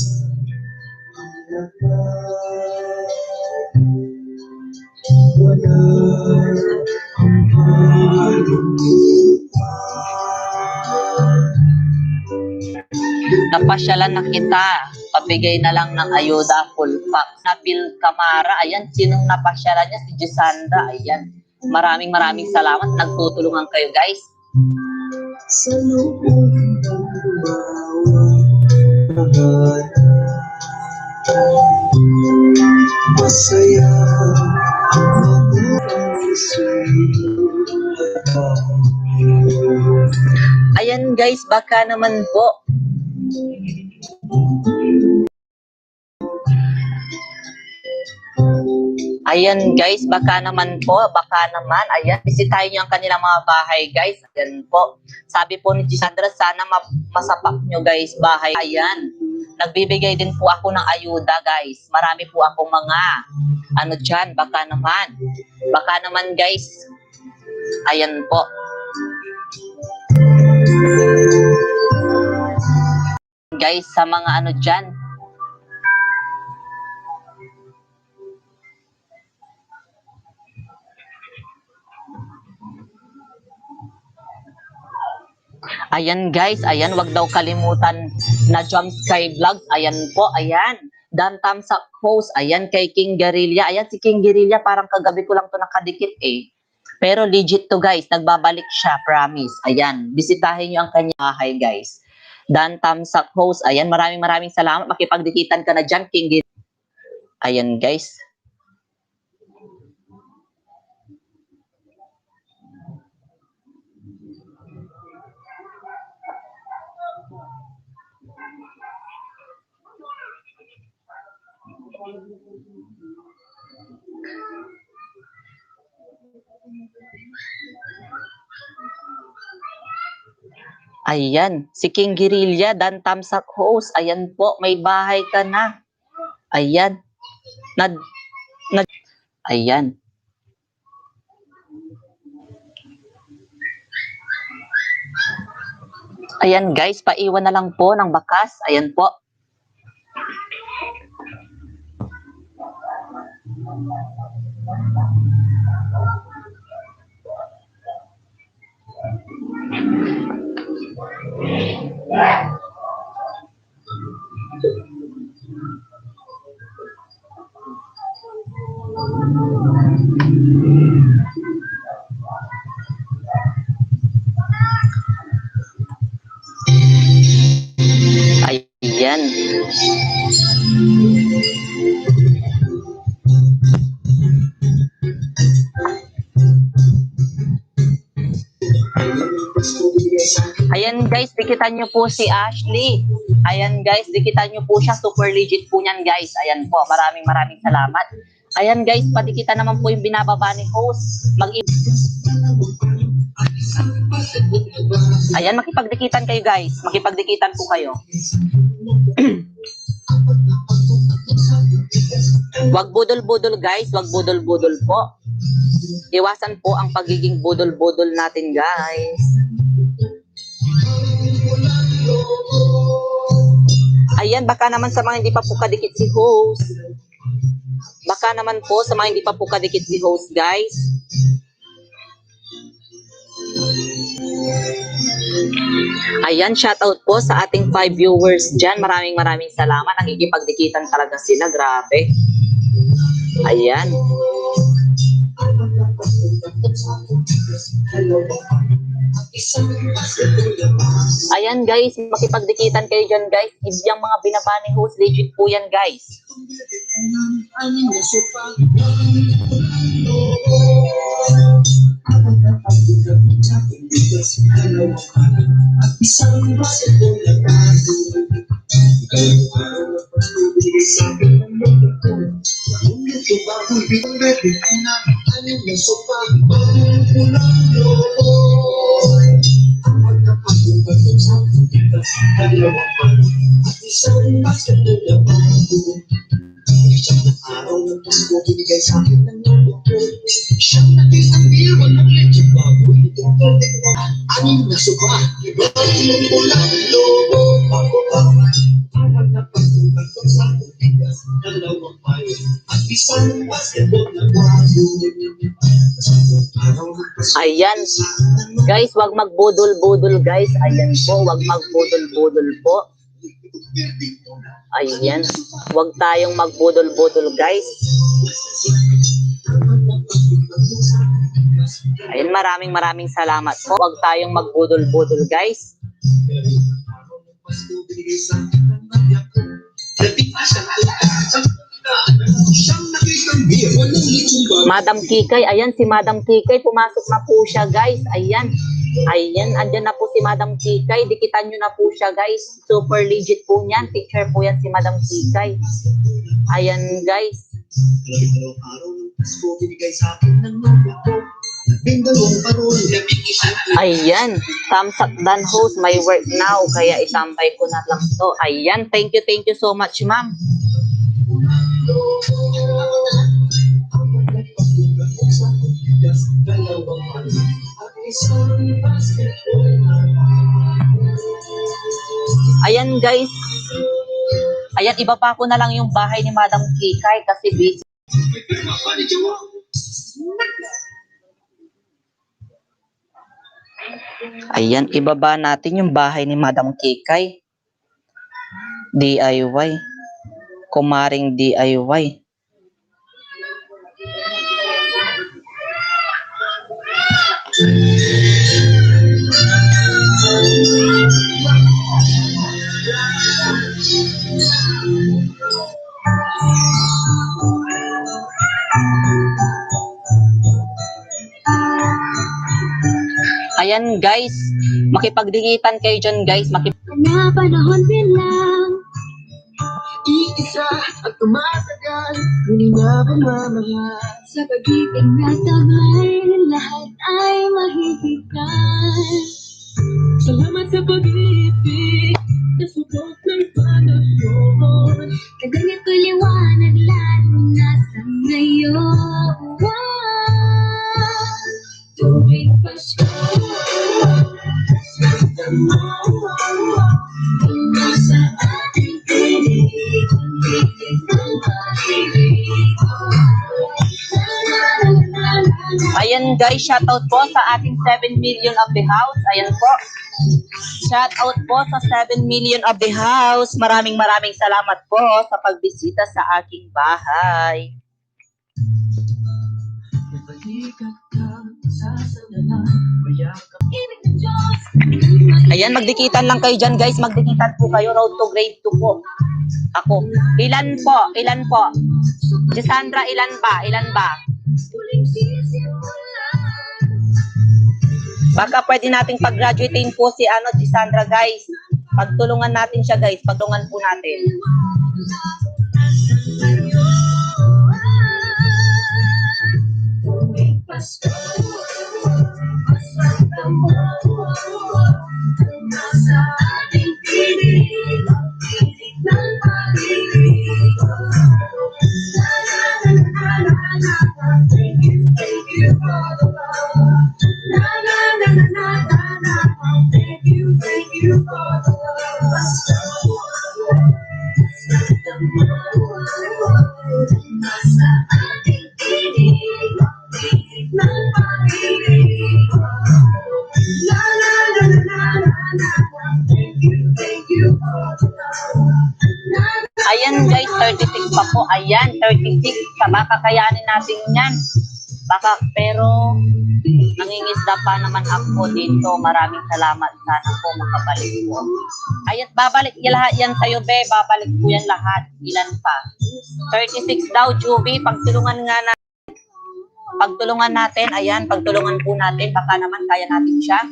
A: Napasyalan na kita, pabigay na lang ng ayuda, full pack. Nabil Camara, ayan, sinong napasyalan niya? Si Gisandra, ayan. Maraming salamat, nagtutulungan kayo guys.
B: Sa loob ng bawat masaya
A: Ayan guys, baka naman po. Ayan guys, baka naman, ayan, bisitahin nyo ang kanilang mga bahay guys. Ayan po, sabi po ni Gisandra, sana masapak nyo guys bahay. Ayan, nagbibigay din po ako ng ayuda guys. Marami po akong mga, dyan, baka naman guys. Ayan po. Guys, sa mga dyan. Ayan guys, ayan, wag daw kalimutan na Jump Sky Vlogs. Ayan po, ayan. Dan thumbs up post, ayan, kay King Guerrilla. Ayan, si King Guerrilla, parang kagabi ko lang to nakadikit eh. Pero legit to guys, nagbabalik siya, promise. Ayan, bisitahin nyo ang kanyang bahay guys. Dan thumbs up post, ayan, maraming salamat. Makipagdikitan ka na dyan, King Guerrilla. Ayan guys. Ayan, si King Guerrilla, Dan Tamsak host. Ayan po, may bahay ka na. Ayan. Ayan. Ayan guys, paiwan na lang po ng bakas. Ayan po. Ayan. Ayan guys, dikitan nyo po si Ashley. Ayan guys, dikitan nyo po siya. Super legit po niyan guys. Ayan po, maraming salamat. Ayan guys, padikitan naman po yung binababa ni host. Ayan, makipagdikitan kayo guys. Makipagdikitan po kayo. Wag budol-budol guys. Wag budol-budol po. Iwasan po ang pagiging budol-budol natin guys. Ayan, baka naman sa mga hindi pa po kadikit si host. Baka naman po sa mga hindi pa po kadikit si host, guys. Ayan, shoutout po sa ating 5 viewers dyan. Maraming salamat. Nakikipagdikitan talaga sila. Grabe. Ayan. Ayan guys, makipagdikitan kayo dyan guys. Yung mga binaba ni host, legit po yan guys. Ayan. Guys, wag magbudol-budol guys. Ayan po, wag magbudol-budol po. Ayan. Wag tayong magbudol-budol guys. Ayan, maraming salamat po. Wag tayong magbudol-budol guys. Madam Kikay, ayan si Madam Kikay, pumasok na po siya guys. Ayan, andyan na po si Madam Kikay. Dikitan nyo na po siya guys. Super legit po niyan. Teacher po yan si Madam Kikay. Ayan guys. Ayan, thumbs up dan host, my work now. Kaya isampay ko na lang to. Ayan, thank you so much ma'am. Ayan guys. Ayan, ibaba ko na lang yung bahay ni Madam Kikay kasi busy. Ayan, ibaba natin yung bahay ni Madam Kikay. DIY. Kumaring DIY. Ayan guys, makipagdikitan kayo dyan guys.
B: Na panahon din lang.
C: Iisa at tumatagal, hindi na pumamahal.
B: Sa pag-ibig na tamay, lahat ay mahihigan.
C: Salamat sa pag-ibig, nasubok ng panahon.
B: Kaganito liwanag lalo na sa ngayon. Tuwing Pasko, nasa ating piling, piling ng pag-ibig.
A: Ayan guys, shoutout po sa ating 7 million of the house. Ayan po. Shoutout po sa 7 million of the house. Maraming salamat po sa pagbisita sa aking bahay. Ayan, magdikitan lang kayo dyan guys. Magdikitan po kayo. Road to grade 2 po. Ako. Ilan po? Si Sandra, ilan ba? Baka pwede nating pag-graduatein po si Sandra guys. Pagtulungan natin siya guys. Pagtulungan po natin. pa po. Ayan, 36. Baka kakayanin natin yan. Baka, pero nangingisda pa naman ako dito. Maraming salamat. Sana po makabalik po. Ayan, babalik yan lahat yan sa'yo, be. Babalik po yan lahat. Ilan pa? 36 daw, Juby. Pagtulungan natin, ayan, pagtulungan po natin, baka naman kaya natin siya.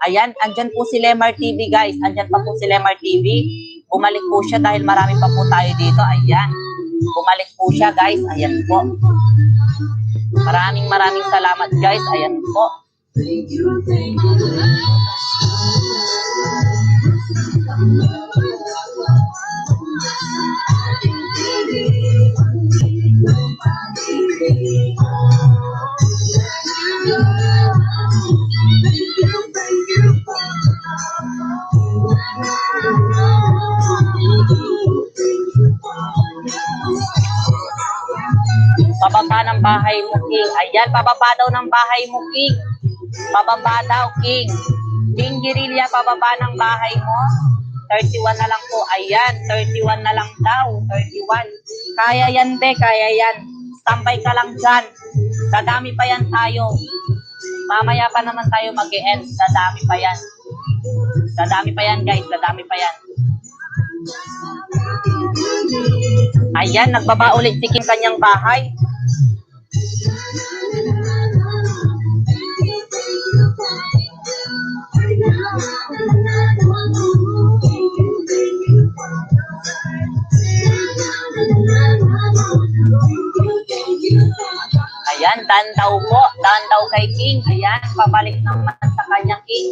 A: Ayan, andyan po si Lemar TV, guys. Andyan pa po si Lemar TV. Bumalik po siya dahil marami pa po tayo dito. Ayan, bumalik po siya, guys. Ayan po. Maraming salamat, guys. Ayan po. Pababa ng bahay mo, King. Ayan, pababa daw ng bahay mo, King. Pababa daw, King. King Guerrilla, pababa ng bahay mo. 31 na lang po. Ayan, 31 na lang daw. 31. Kaya yan, be. Kaya yan. Standby ka lang dyan. Dadami pa yan tayo. Mamaya pa naman tayo mag-e-end. Dadami pa yan. Dadami pa yan, guys. Dadami pa yan. Ayan, nagbaba ulit si King kanyang bahay. Ayan, dan daw po. Dan daw kay King. Ayan, pabalik naman sa kanyang King.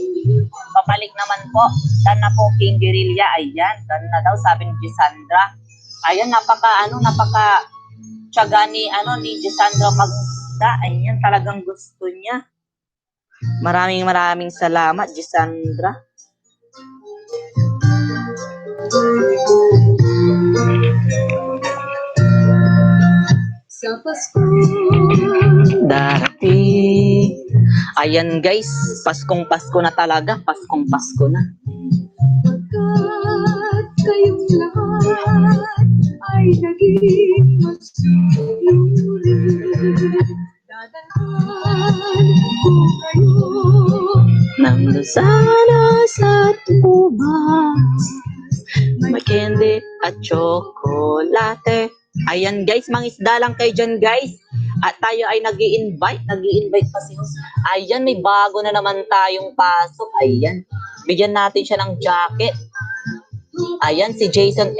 A: Pabalik naman po. Dan na po King Guerrilla. Ayan, dan na daw, sabi ni Gisandra. Ayan, napaka tiyaga ni Gisandra magda. Ayan, talagang gusto niya. Maraming salamat, Gisandra.
B: Sa Pasko
A: Dati. Ayan guys, Paskong Pasko na talaga. Paskong Pasko na.
B: pagkat kayong lahat ay naging masunurin. Dadalhan ko kayo
A: Nang sana sa ubas, may candy at tsokolate. Ayan guys, mangisda lang kayo dyan guys. At tayo ay nag-i-invite pa si host. Ayan, may bago na naman tayong pasok. Ayan, bigyan natin siya ng jacket. Ayan, si Jason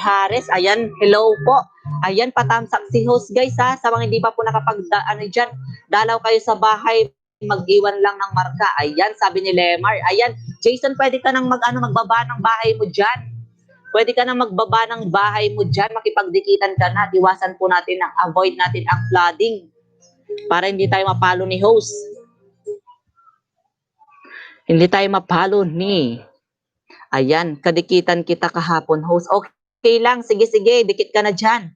A: Harris. Ayan, hello po. Ayan, patamsak si host guys ha. Sa mga hindi pa po dyan, dalaw kayo sa bahay, mag-iwan lang ng marka. Ayan, sabi ni Lemar. Ayan, Jason, pwede ka nang magbaba ng bahay mo dyan. Pwede ka na magbaba ng bahay mo dyan, makipagdikitan ka na, iwasan po natin, avoid natin ang flooding para hindi tayo mapalo ni host. Hindi tayo mapalo ni. Ayan, kadikitan kita kahapon, host. Okay lang, sige, dikit ka na dyan.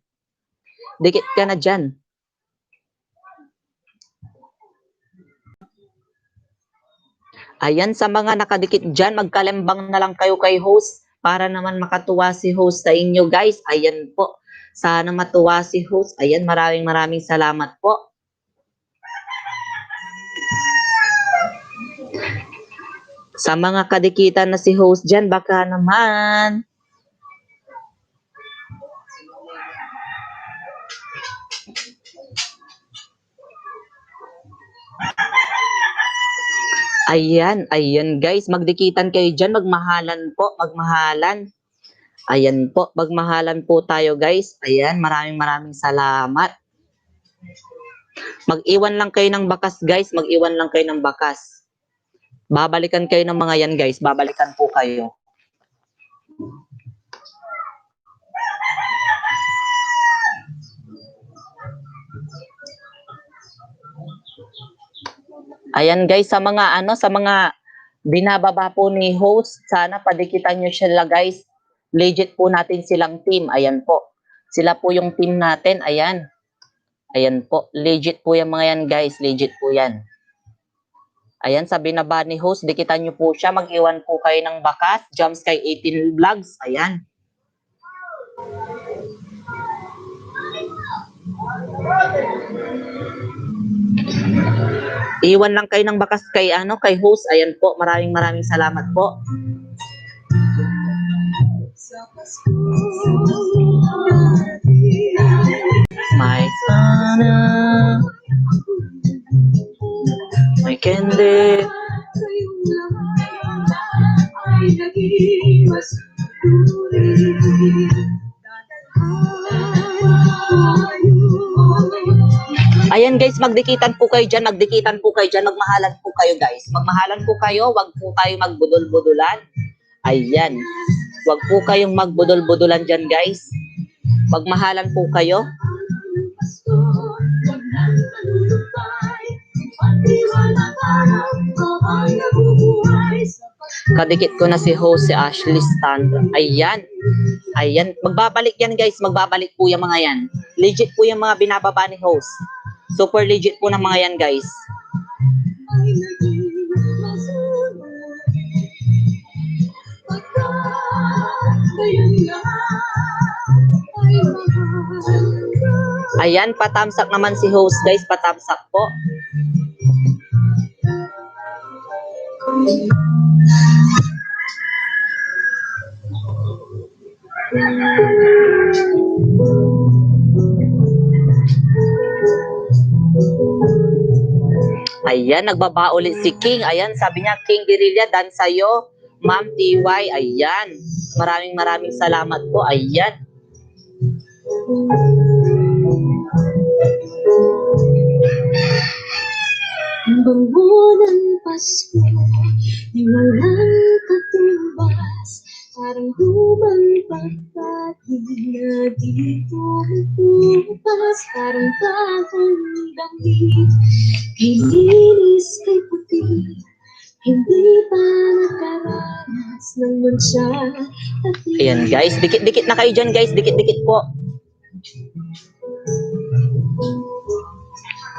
A: Dikit ka na dyan. Ayan, sa mga nakadikit dyan, magkalembang na lang kayo kay host. Para naman makatuwa si host sa inyo guys. Ayan po. Sana matuwa si host. Ayan, maraming salamat po. Sa mga kadikitan na si host dyan, baka naman. Ayan guys, magdikitan kayo dyan, magmahalan po, magmahalan. Ayan po, magmahalan po tayo guys. Ayan, maraming salamat. Mag-iwan lang kayo ng bakas guys, mag-iwan lang kayo ng bakas. Babalikan kayo ng mga yan guys, babalikan po kayo. Ayan guys, sa mga binababa po ni host, sana padikitan nyo sila guys. Legit po natin silang team. Ayan po. Sila po yung team natin. Ayan. Ayan po. Legit po yung mga yan guys. Legit po yan. Ayan, sa binaba ni host, dikitan nyo po siya. Mag-iwan po kayo ng bakas. Jump Sky 18 Vlogs. Ayan. Iwan lang kayo ng bakas kay kay host. Ayan po, maraming salamat po. My sana, my candy. Ayan guys, magdikitan po kayo dyan, magmahalan po kayo guys. Magmahalan po kayo, wag po kayo magbudol-budulan. Ayan, wag po kayong magbudol-budulan dyan guys. Magmahalan po kayo. Kadikit ko na si host, si Ashley Sandra. Ayan. Ayan. Magbabalik yan guys. Magbabalik po yung mga yan. Legit po yung mga binababa ni host. Super legit po ng mga yan guys. Ayan. Patamsak naman si host guys. Patamsak po. Ayan, nagbaba ulit si King. Ayan, sabi niya, King Guerrilla, dan sa'yo, Ma'am TY. Ayan, maraming salamat po. Ayan.
B: Bango ng Pasko, di walang katumbas, parang lumang pagpati na dito bukas, parang bagong damit, kay linis, kay puti, hindi pa nakaranas ng mansya.
A: Ayan guys, dikit-dikit na kayo dyan guys, dikit-dikit po.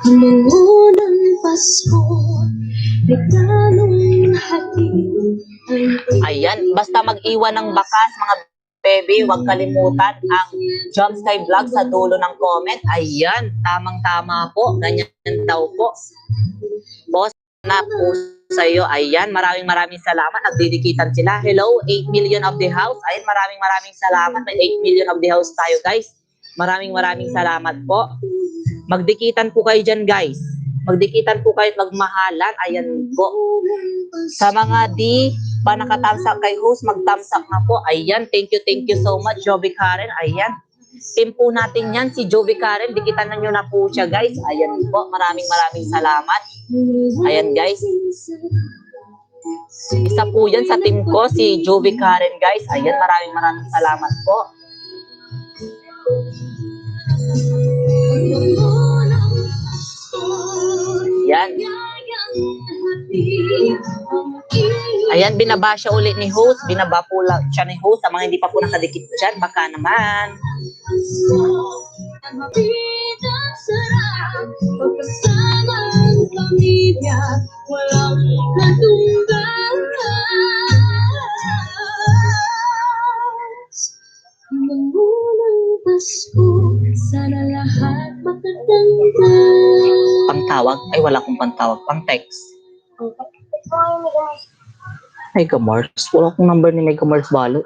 B: Bango ng Pasko, regalong hati.
A: Ayan, basta mag-iwan ng bakas mga baby, huwag kalimutan ang Jump Sky Vlog sa dulo ng comment. Ayan, tamang-tama po, ganyan daw po. Boss na po sa'yo. Ayan, maraming salamat. Nagdidikitan sila. Hello, 8 million of the house. Ayan, maraming salamat. May 8 million of the house tayo guys. Maraming salamat po. Magdikitan po kayo dyan guys. Magdikitan po kayo at magmahalan. Ayan po. Sa mga di pa nakatamsak kay host, magtamsak na po. Ayan, thank you so much, Joby Karen. Ayan. Team po natin yan, si Joby Karen. Dikitan na nyo na po siya guys. Ayan po, maraming salamat. Ayan guys. Isa po yan sa team ko, si Joby Karen guys. Ayan, maraming salamat po. Yan. Ayan, binaba siya ulit ni host. Binaba po lang siya ni host. Sa mga hindi pa po nakadikit dyan, baka naman.
B: Sana lahat makatanggal.
A: Pangtawag? Ay, wala akong pantawag. Pang-text. Mega Mars? Wala akong number ni Mega Mars Balo.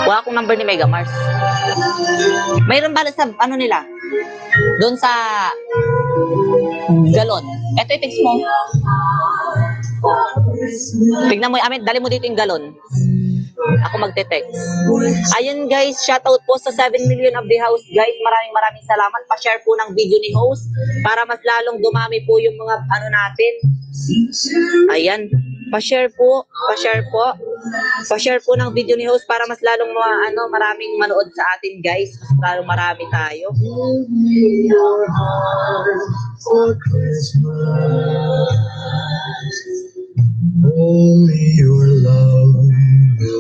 A: Wala akong number ni Mega Mars. Mayroon bala sa ano nila? Doon sa galon. Eto i-text mo. Tignan mo, Amin, dali mo dito yung galon. Ako magte-text. Ayun guys, shoutout po sa 7 million of the house guys. Maraming salamat. Pa-share po ng video ni host para mas lalong dumami po yung mga ano natin. Ayan. Pa-share po ng video ni host para mas lalong maraming manood sa atin guys. Mas lalong marami tayo.
D: Only your love will do.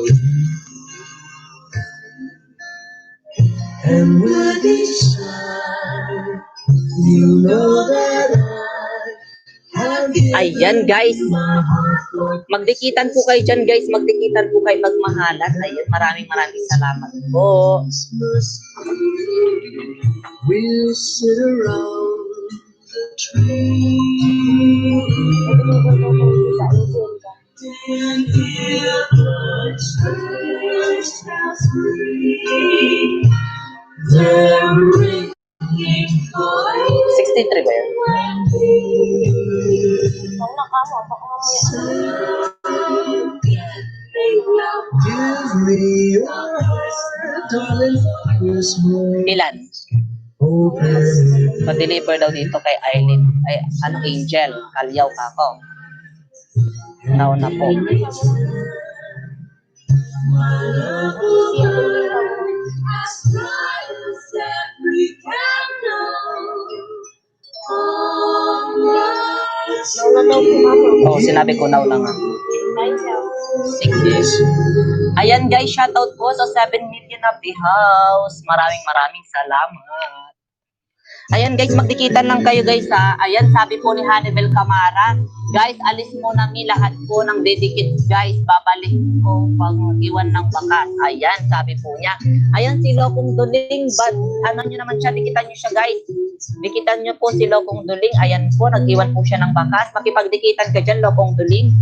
D: And with each time, you know that I have given
A: Ayan guys.
D: my heart for
A: Magdikitan po kayo dyan guys. Magdikitan po kayo magmahalan. Ayan, maraming salamat po.
D: Christmas. We'll sit around the And if the church has free, their ringing voice
A: 63 ba yun?
D: give me your heart, darling, Christmas.
A: Ilan?
D: Open.
A: Pa-deliver daw dito kay Eileen. Ay, anong Angel? Kalyaw ka ako. Nauna po. Oh, sinabi ko nauna nga. 6 years. Ayan guys, shoutout po sa 7 million of the house. Maraming salamat. Ayan guys, magdikitan lang kayo guys ha. Ayan, sabi po ni Hannibal Camara, guys, alis mo na lahat po ng dedicate guys. Babalik ko pag iwan ng bakas. Ayan, sabi po niya. Ayan si Lokong Duling, but ano nyo naman siya, dikitan nyo siya guys. Dikitan nyo po si Lokong Duling. Ayan po, nag-iwan po siya ng bakas. Makipagdikitan ka dyan, Lokong Duling.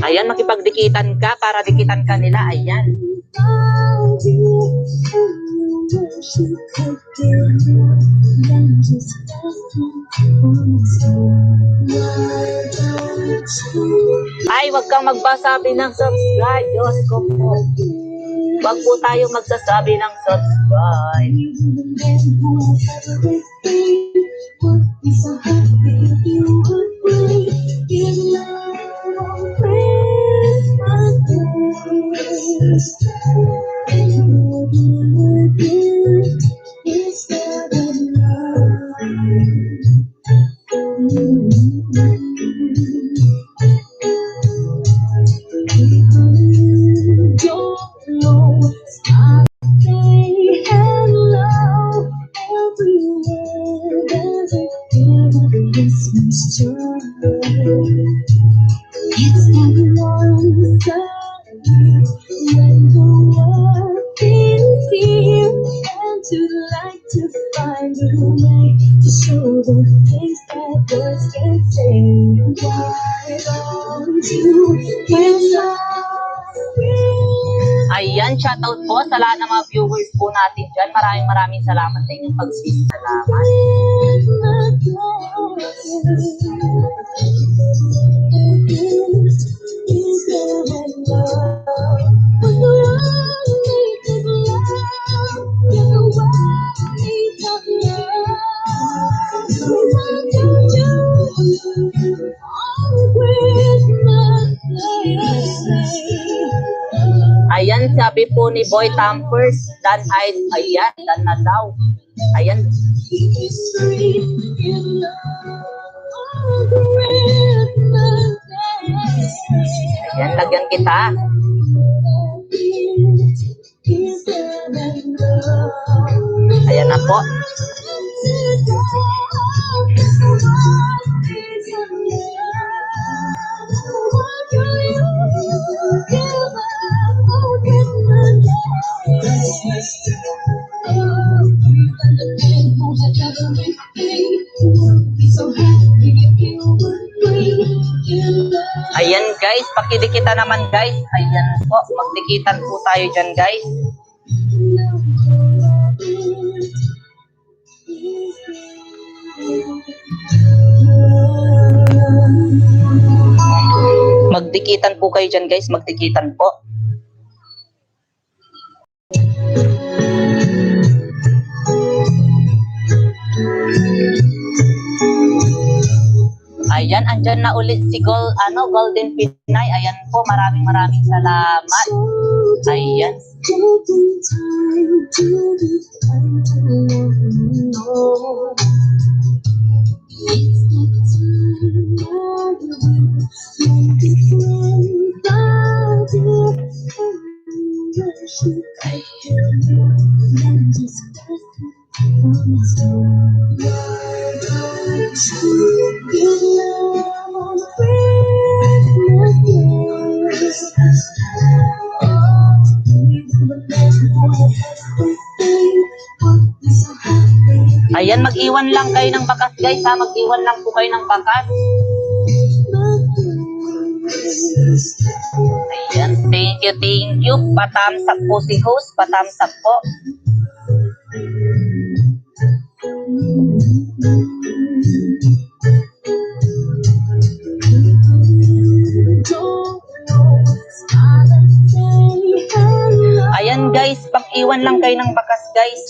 A: Ayan, makipagdikitan ka para dikitan ka nila. Ayan. Ay, wag kang magpasabi ng subscribe. Diyos ko po. Wag po tayo magsasabi ng subscribe. Ayan, shoutout po sa lahat ng mga viewers po natin dyan. Maraming salamat sa inyong pag-visit. Salamat. Ayan, sabi po ni Boy Tampers, Dan ay, ayan, Dan na daw. Ayan. Ayan, lagyan kita. Ayan na po. Ayan guys, pakidikita naman guys. Ayan po, magdikitan po tayo dyan guys. Magdikitan po kayo dyan guys, magdikitan po. Ayan, andyan na ulit si Golden Pinay. Ayan po, maraming salamat. Ayan. Ayan, mag-iwan lang kayo ng bakas guys ha. Mag-iwan lang po kayo ng bakas. Ayan, thank you. Patamsak po si host, patamsak po. Ayan guys, pag-iwan lang kayo ng bakas guys.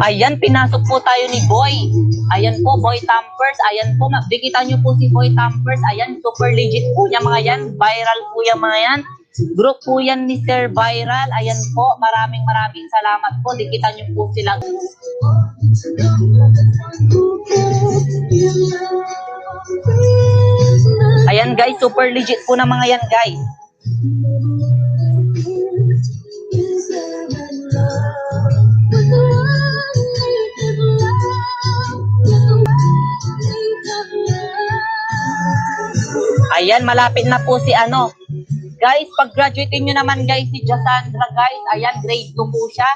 A: Ayan, pinasok po tayo ni Boy. Ayan po, Boy Tampers. Ayan po, dikitan nyo po si Boy Tampers. Ayan, super legit po niya mga yan. Viral po yan mga yan. Group po yan ni Sir Viral. Ayan po, maraming salamat po. Dikitan nyo po sila. Ayan guys, super legit po na mga yan guys. Ayan, malapit na po si ano. Guys, pag-graduatein nyo naman guys si Jasandra guys. Ayan, grade 2 po siya.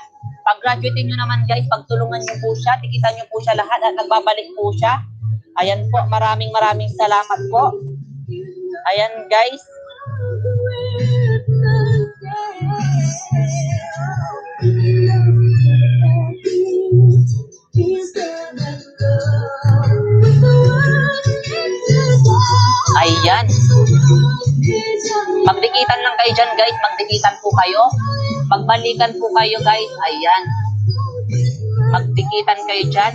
A: Pag-graduatein nyo naman guys, pagtulungan nyo po siya. Tikitan nyo po siya lahat at nagbabalik po siya. Ayan po, maraming salamat po. Ayan guys. Ayan. Magdikitan lang kayo dyan guys. Magdikitan po kayo. Magbalikan po kayo guys. Ayan. Magdikitan kayo dyan.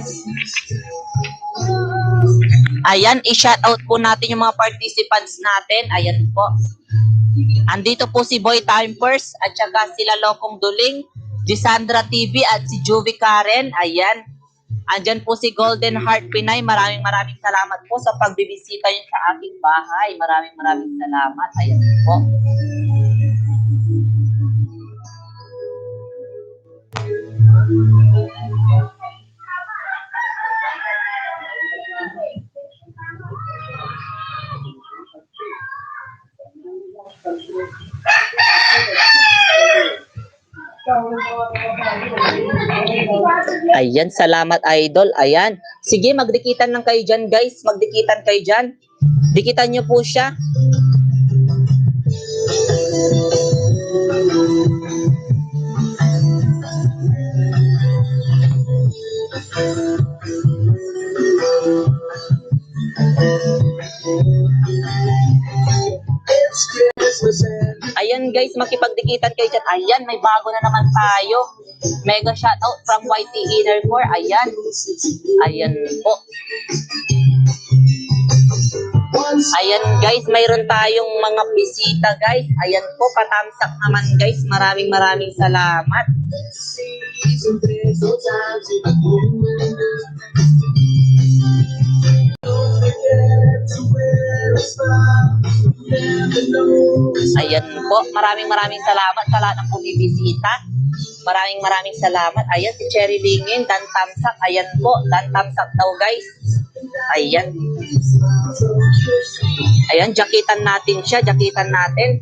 A: Ayan, i-shoutout po natin yung mga participants natin. Ayan po. Andito po si Boy Timers at saka sila Lokong Duling, Gisandra TV at si Juvie Karen. Ayan. Andyan po si Golden Heart Pinay. Maraming salamat po sa pagbibisita nyo sa aking bahay. Maraming salamat. Ayan po. Ayan, salamat idol. Ayan. Sige, magdikitan lang kayo dyan guys. Magdikitan kayo dyan. Dikitan nyo po siya. Ayan guys, makipagdikitan kayo dyan. Ayan, may bago na naman tayo. Mega shoutout from YT Inner Core. Ayan. Ayan po. Ayan guys, mayroon tayong mga bisita guys. Ayan po, patamsak naman guys. Maraming salamat. Ayan po, maraming salamat sa lahat ng bumibisita. Maraming salamat. Ayan, si Cherry Lingin, Dan Tamsak. Ayan po, Dan Tamsak daw guys. Ayan. Ayan, jakitan natin siya. Jakitan natin.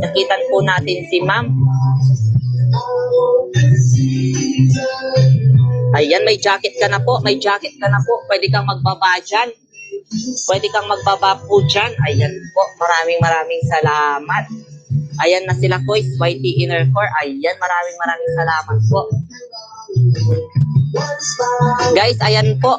A: Jakitan po natin si ma'am. Ayan, may jacket ka na po. May jacket ka na po. Pwede kang magbaba dyan. Pwede kang magbaba po dyan. Ayan po, maraming salamat. Ayan na sila po, YT Inner Core. Ayan, maraming salamat po. Guys, ayan po.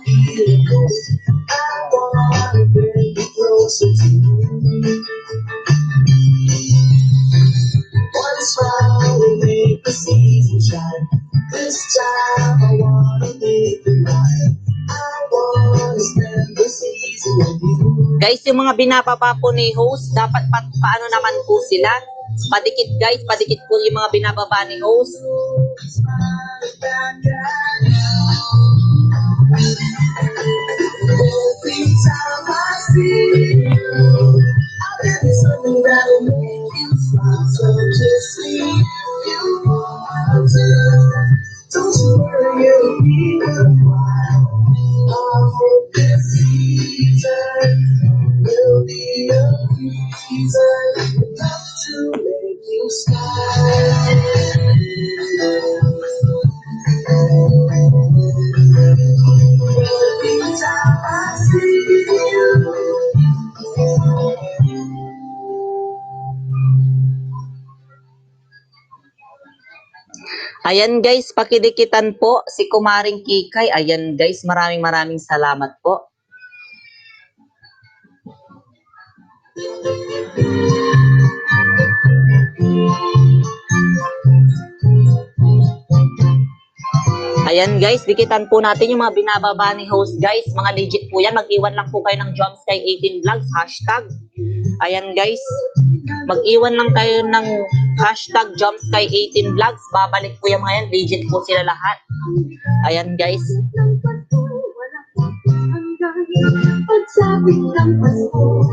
A: Guys, yung mga binababa po ni host, dapat paano naman po sila? Padikit guys, padikit po yung mga binababa ni host. Ayan guys, pakidikitan po si Kumaring Kikay. Ayan guys, maraming salamat po. Ayan guys, dikitan po natin yung mga binababa ni host guys. Mga legit po yan. Mag-iwan lang po kayo ng JomSky18 Vlogs, hashtag. Ayan guys, mag-iwan lang kayo ng hashtag JomSky18 Vlogs. Babalik po yung mga yan. Legit po sila lahat. Ayan guys.
B: Pagsabing ng Pasko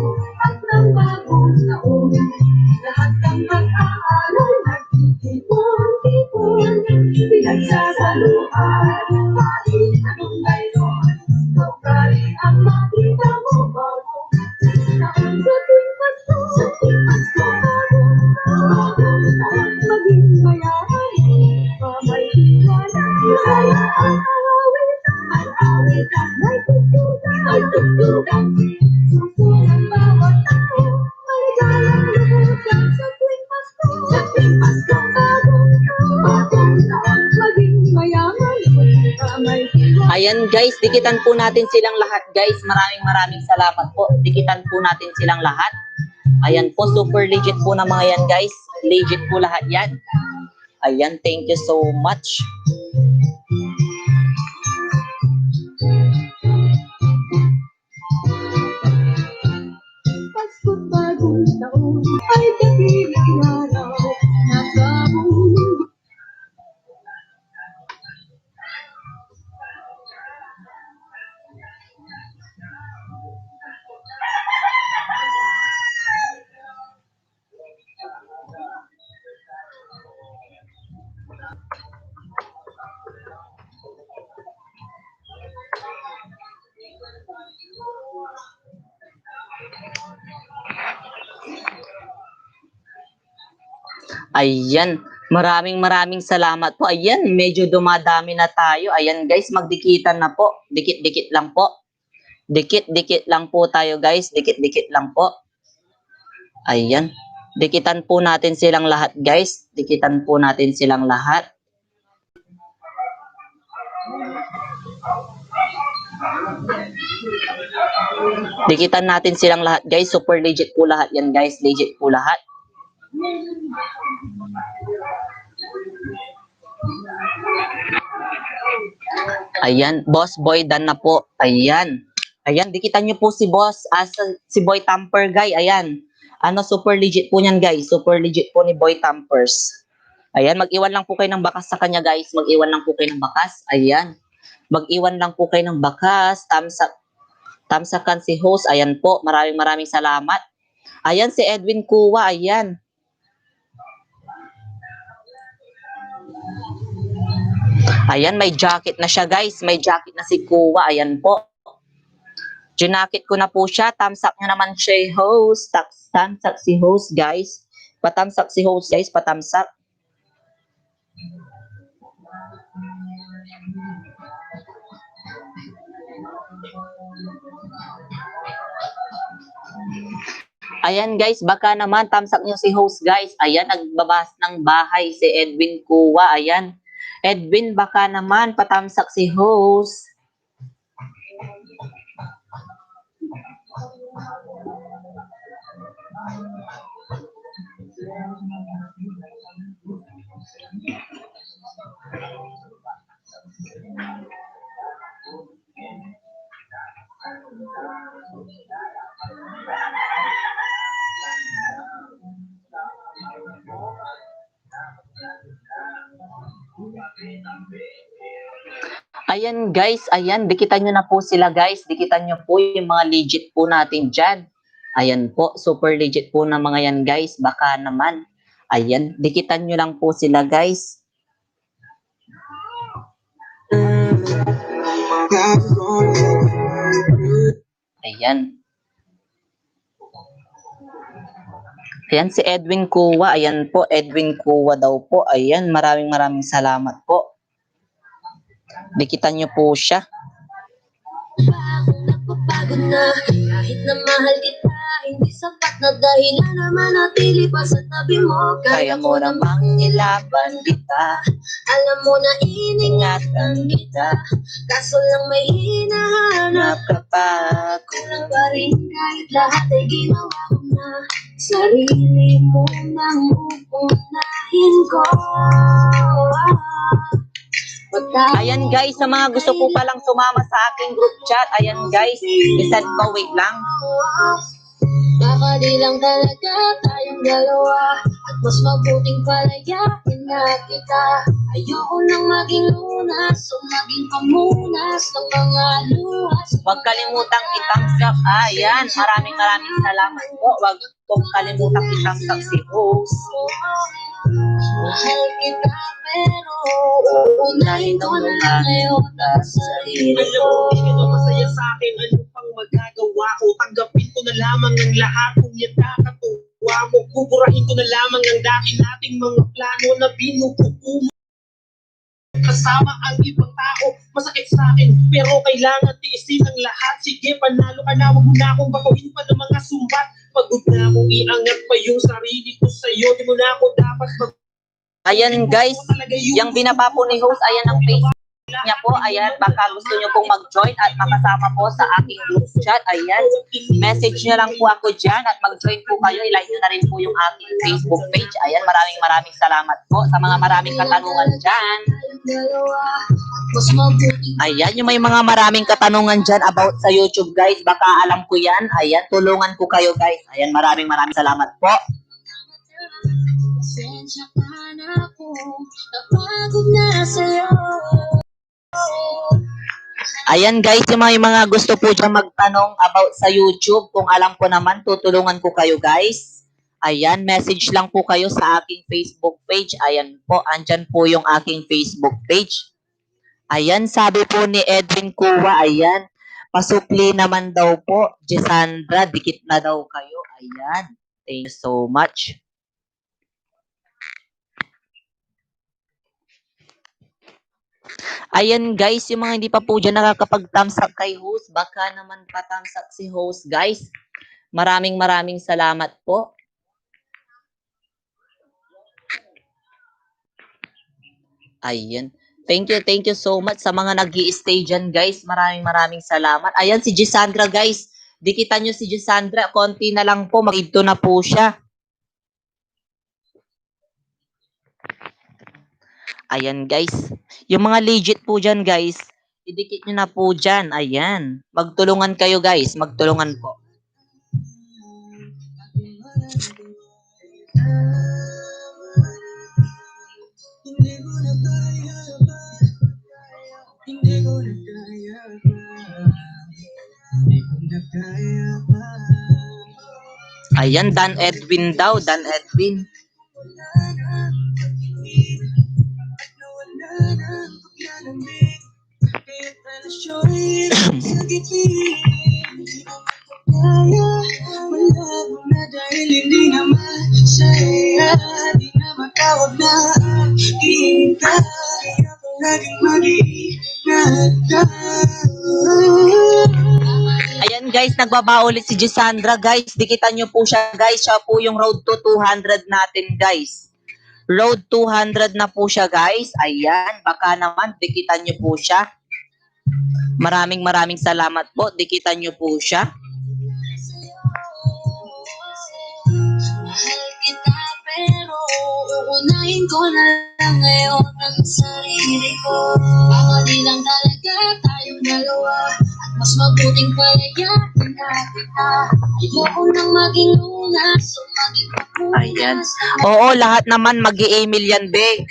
B: at ng bagong taon, lahat ng mag-aaral nagtitipon-tipon, pinagsasaluhan kahit anong mayroon. Pagkali ang makita mo bago taon sa tuwing Pasko, bagong taon, maging mayaman, may iwanan, kaya ang awit at may tugtugan, susunod bawat tao, maligalang lubusan sa tuwing Pasko, bagong taon, maging mayaman, may iwanan.
A: Ayan guys, dikitan po natin silang lahat guys. Maraming salamat po. Dikitan po natin silang lahat. Ayan po, super legit po na mga yan guys. Legit po lahat yan. Ayan, thank you so much.
B: Pasko't bagong taon ay dakilang araw na sa mundo.
A: Ayan, maraming salamat po. Ayan, medyo dumadami na tayo. Ayan guys, magdikitan na po. Dikit-dikit lang po. Dikit-dikit lang po tayo guys. Dikit-dikit lang po. Ayan. Dikitan po natin silang lahat guys. Dikitan po natin silang lahat. Dikitan natin silang lahat guys. Super legit po lahat yan guys. Legit po lahat. Ayan, Boss Boy Dan na po. Ayan. Ayan, dikitan nyo po si Boss si Boy Tamper guy. Ayan. Ano, super legit po niyan guys. Super legit po ni Boy Tampers. Ayan, mag-iwan lang po kayo ng bakas sa kanya guys. Mag-iwan lang po kayo ng bakas. Ayan. Mag-iwan lang po kayo ng bakas. Tamsakan si host. Ayan po. Maraming salamat. Ayan, si Edwin Kuwa. Ayan. Ayan, may jacket na siya guys. May jacket na si Kuwa. Ayan po. Ginakit ko na po siya. Tamsak nyo naman siya host. Tamsak si host guys. Patamsak si host guys. Patamsak. Ayan guys, baka naman tamsak nyo si host guys. Ayan, nagbabas ng bahay si Edwin Kuwa. Ayan. Edwin, baka naman patamsak si host. Ayan guys, ayan, dikitan nyo na po sila guys. Dikitan nyo po yung mga legit po natin dyan. Ayan po, super legit po na mga yan guys. Baka naman. Ayan, dikitan nyo lang po sila guys. Ayan. Ayan si Edwin Kuwa. Ayan po, Edwin Kuwa daw po. Ayan, maraming salamat po. Dikitan nyo po siya.
B: Bakit nagpapagod na kahit na mahal kita, hindi sapat na dahilan na manatili pa sa tabi mo.
A: Kaya mo namang ilaban kita,
B: Alam mo na iningatan kita, kaso lang may hinahanap
A: ka pa.
B: Kulang pa rin kahit lahat ay ginawa ko na. Sarili mo nang uunahin ko.
A: Ayan guys, sa mga gusto po palang sumama sa aking group chat, ayan guys, isend ko, wait lang.
B: Baka di lang talaga tayong dalawa, at mas mabuting palayain na kita. Ayoko nang maging lunas o maging pamunas ng mga luhas.
A: Huwag kalimutang itangsak. Ayan, maraming salamat po. Huwag kong kalimutang itangsak si host.
B: Mahal kita pero uunahin ko na lang ngayon ang sarili
C: Alam
B: ko.
C: mo, di ka masaya sa akin. Ano pang magagawa ko? Tanggapin ko na lamang ang lahat kung yakakatuwa mo. Buburahin ko na lamang ang dati nating mga plano na binubuo mo. Kasama ang ibang tao, masakit sa akin, pero kailangan tiisin ang lahat. Sige, panalo ka na, wag mo na akong baguhin pa ng mga sumbat. Pagod na akong iangat pa yung sarili ko sa'yo. Di mo na ako dapat
A: Ayan guys, yung binaba po ni host, ayan ang Facebook niya po. Ayan, baka gusto nyo pong mag-join at makasama po sa aking group chat. Ayan, message nyo lang po ako dyan at mag-join po kayo. I-like nyo na rin po yung aking Facebook page. Ayan, maraming salamat po sa mga maraming katanungan dyan. Ayan, yung may mga maraming katanungan dyan about sa YouTube guys. Baka alam ko yan. Ayan, tulungan ko kayo guys. Ayan, maraming salamat po.
B: Pasensya ka na po, napagod na sa'yo.
A: Ayan guys, yung mga gusto po dyan magtanong about sa YouTube, kung alam ko naman, tutulungan ko kayo guys. Ayan, message lang po kayo sa aking Facebook page. Ayan po, andyan po yung aking Facebook page. Ayan, sabi po ni Edwin Kuwa, ayan, pasukli naman daw po, Jesandra, dikit na daw kayo. Ayan, thank you so much. Ayan guys, yung mga hindi pa po dyan nakakapag-thumbs up kay host, baka naman pa-thumbs up si host guys. Maraming salamat po. Ayan. Thank you so much sa mga nag-i-stay dyan guys. Maraming salamat. Ayan si Jesandra guys. Dikitan nyo si Jesandra. Konti na lang po. Mag-ito na po siya. Ayan guys. Yung mga legit po dyan guys, idikit nyo na po dyan. Ayan. Magtulungan kayo guys. Magtulungan po. Ayan, Dan Edwin daw. Dan Edwin. Ayan guys, nagbaba ulit si Jesandra guys. Dikitan nyo po siya guys. Siya po yung road to 200 natin guys. Road 200 na po siya guys. Ayan, baka naman dikitan nyo po siya. Maraming salamat po. Dikitan nyo po siya.
B: Mahal kita pero uunahin ko na lang ngayon ang sarili ko. Baka di lang talaga tayong dalawa, at mas mabuting palayain na kita. Ayoko nang maging lunas o maging papunas.
A: Ayan. Oo, lahat naman mag-i-email yan, be.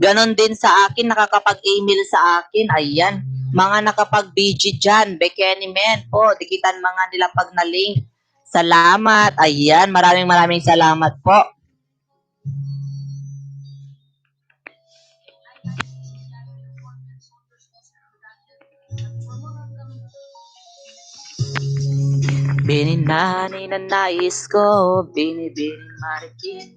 A: Ganon din sa akin, nakakapag-email sa akin. Ayan. Mga nakapag-BG dyan, Bekeni Men po, dikitan mga nila pag na-link. Salamat. Ayan, maraming salamat po. Bininani na nais ko, binibini marikit.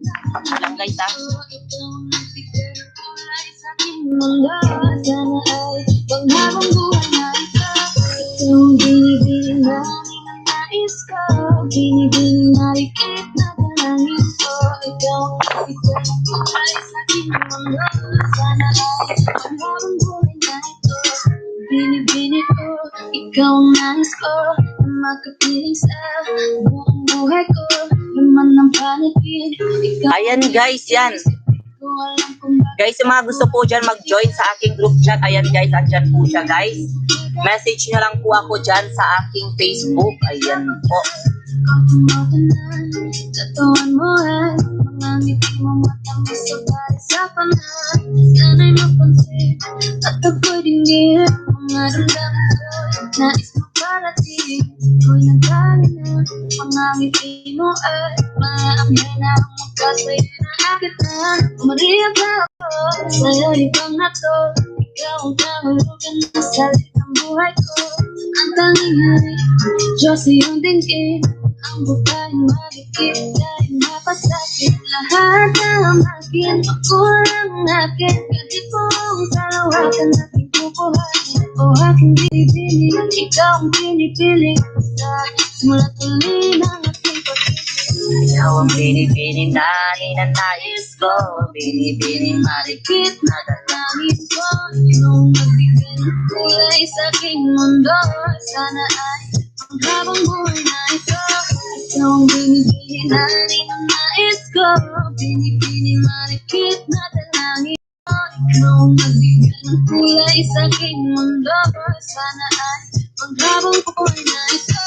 A: Alam guys ha?
B: Ikaw ang nagbigay ng kulay sa aking mundo. Sana ay panghabang buhay na ito. Ito ang binibini namin ang nais ko. Binibini Sana ay ang habang buhay na ito. Binibini ko, ikaw ang nais ko, na makapiling sa buong buhay ko. Laman ng panaginip, ikaw
A: Ayan guys, yan.
B: ko alam kung bakit.
A: Guys, yung mga gusto po dyan mag-join sa aking group chat, ayan guys, andyan po siya guys. Message nyo lang po ako dyan sa aking Facebook. Ayan po.
B: Kung tumatanan, katawan mo ay mga ngiti mo mata mo sabay sa panan. Sana'y mapansin at ako'y dinggin mga damdamin ko. Nais mo parating, ako'y nagdali na. Mga ngiti mo ay maamay na ang magkasaya na akitan. Umariyag na ako sa'yo ibang na to. Ikaw ang kahulugan na salit ng buhay ko. Ang tanging hari, Diyos iyong dinggin. Ang bukayong malikit dahil napasakit. Lahat ng akin, ako lang akin. Kahit kung kalawakan aking kukuhanin o aking bibili, ikaw ang pinipili. Sa simula tuloy ng aking pag-ibig.
A: Ikaw ang binibini na ninanais ko. Binibini marikit na
B: Dalangin ko, iyong magbigay ng kulay sa aking mundo. Sana ay ang habang buhay na ito. Ikaw ang binibini na ninanais ko. Binibini marikit na dalangin ko. Ikaw ang magbigay ng kulay sa aking mundo. Sana ay ang habang buhay na ito.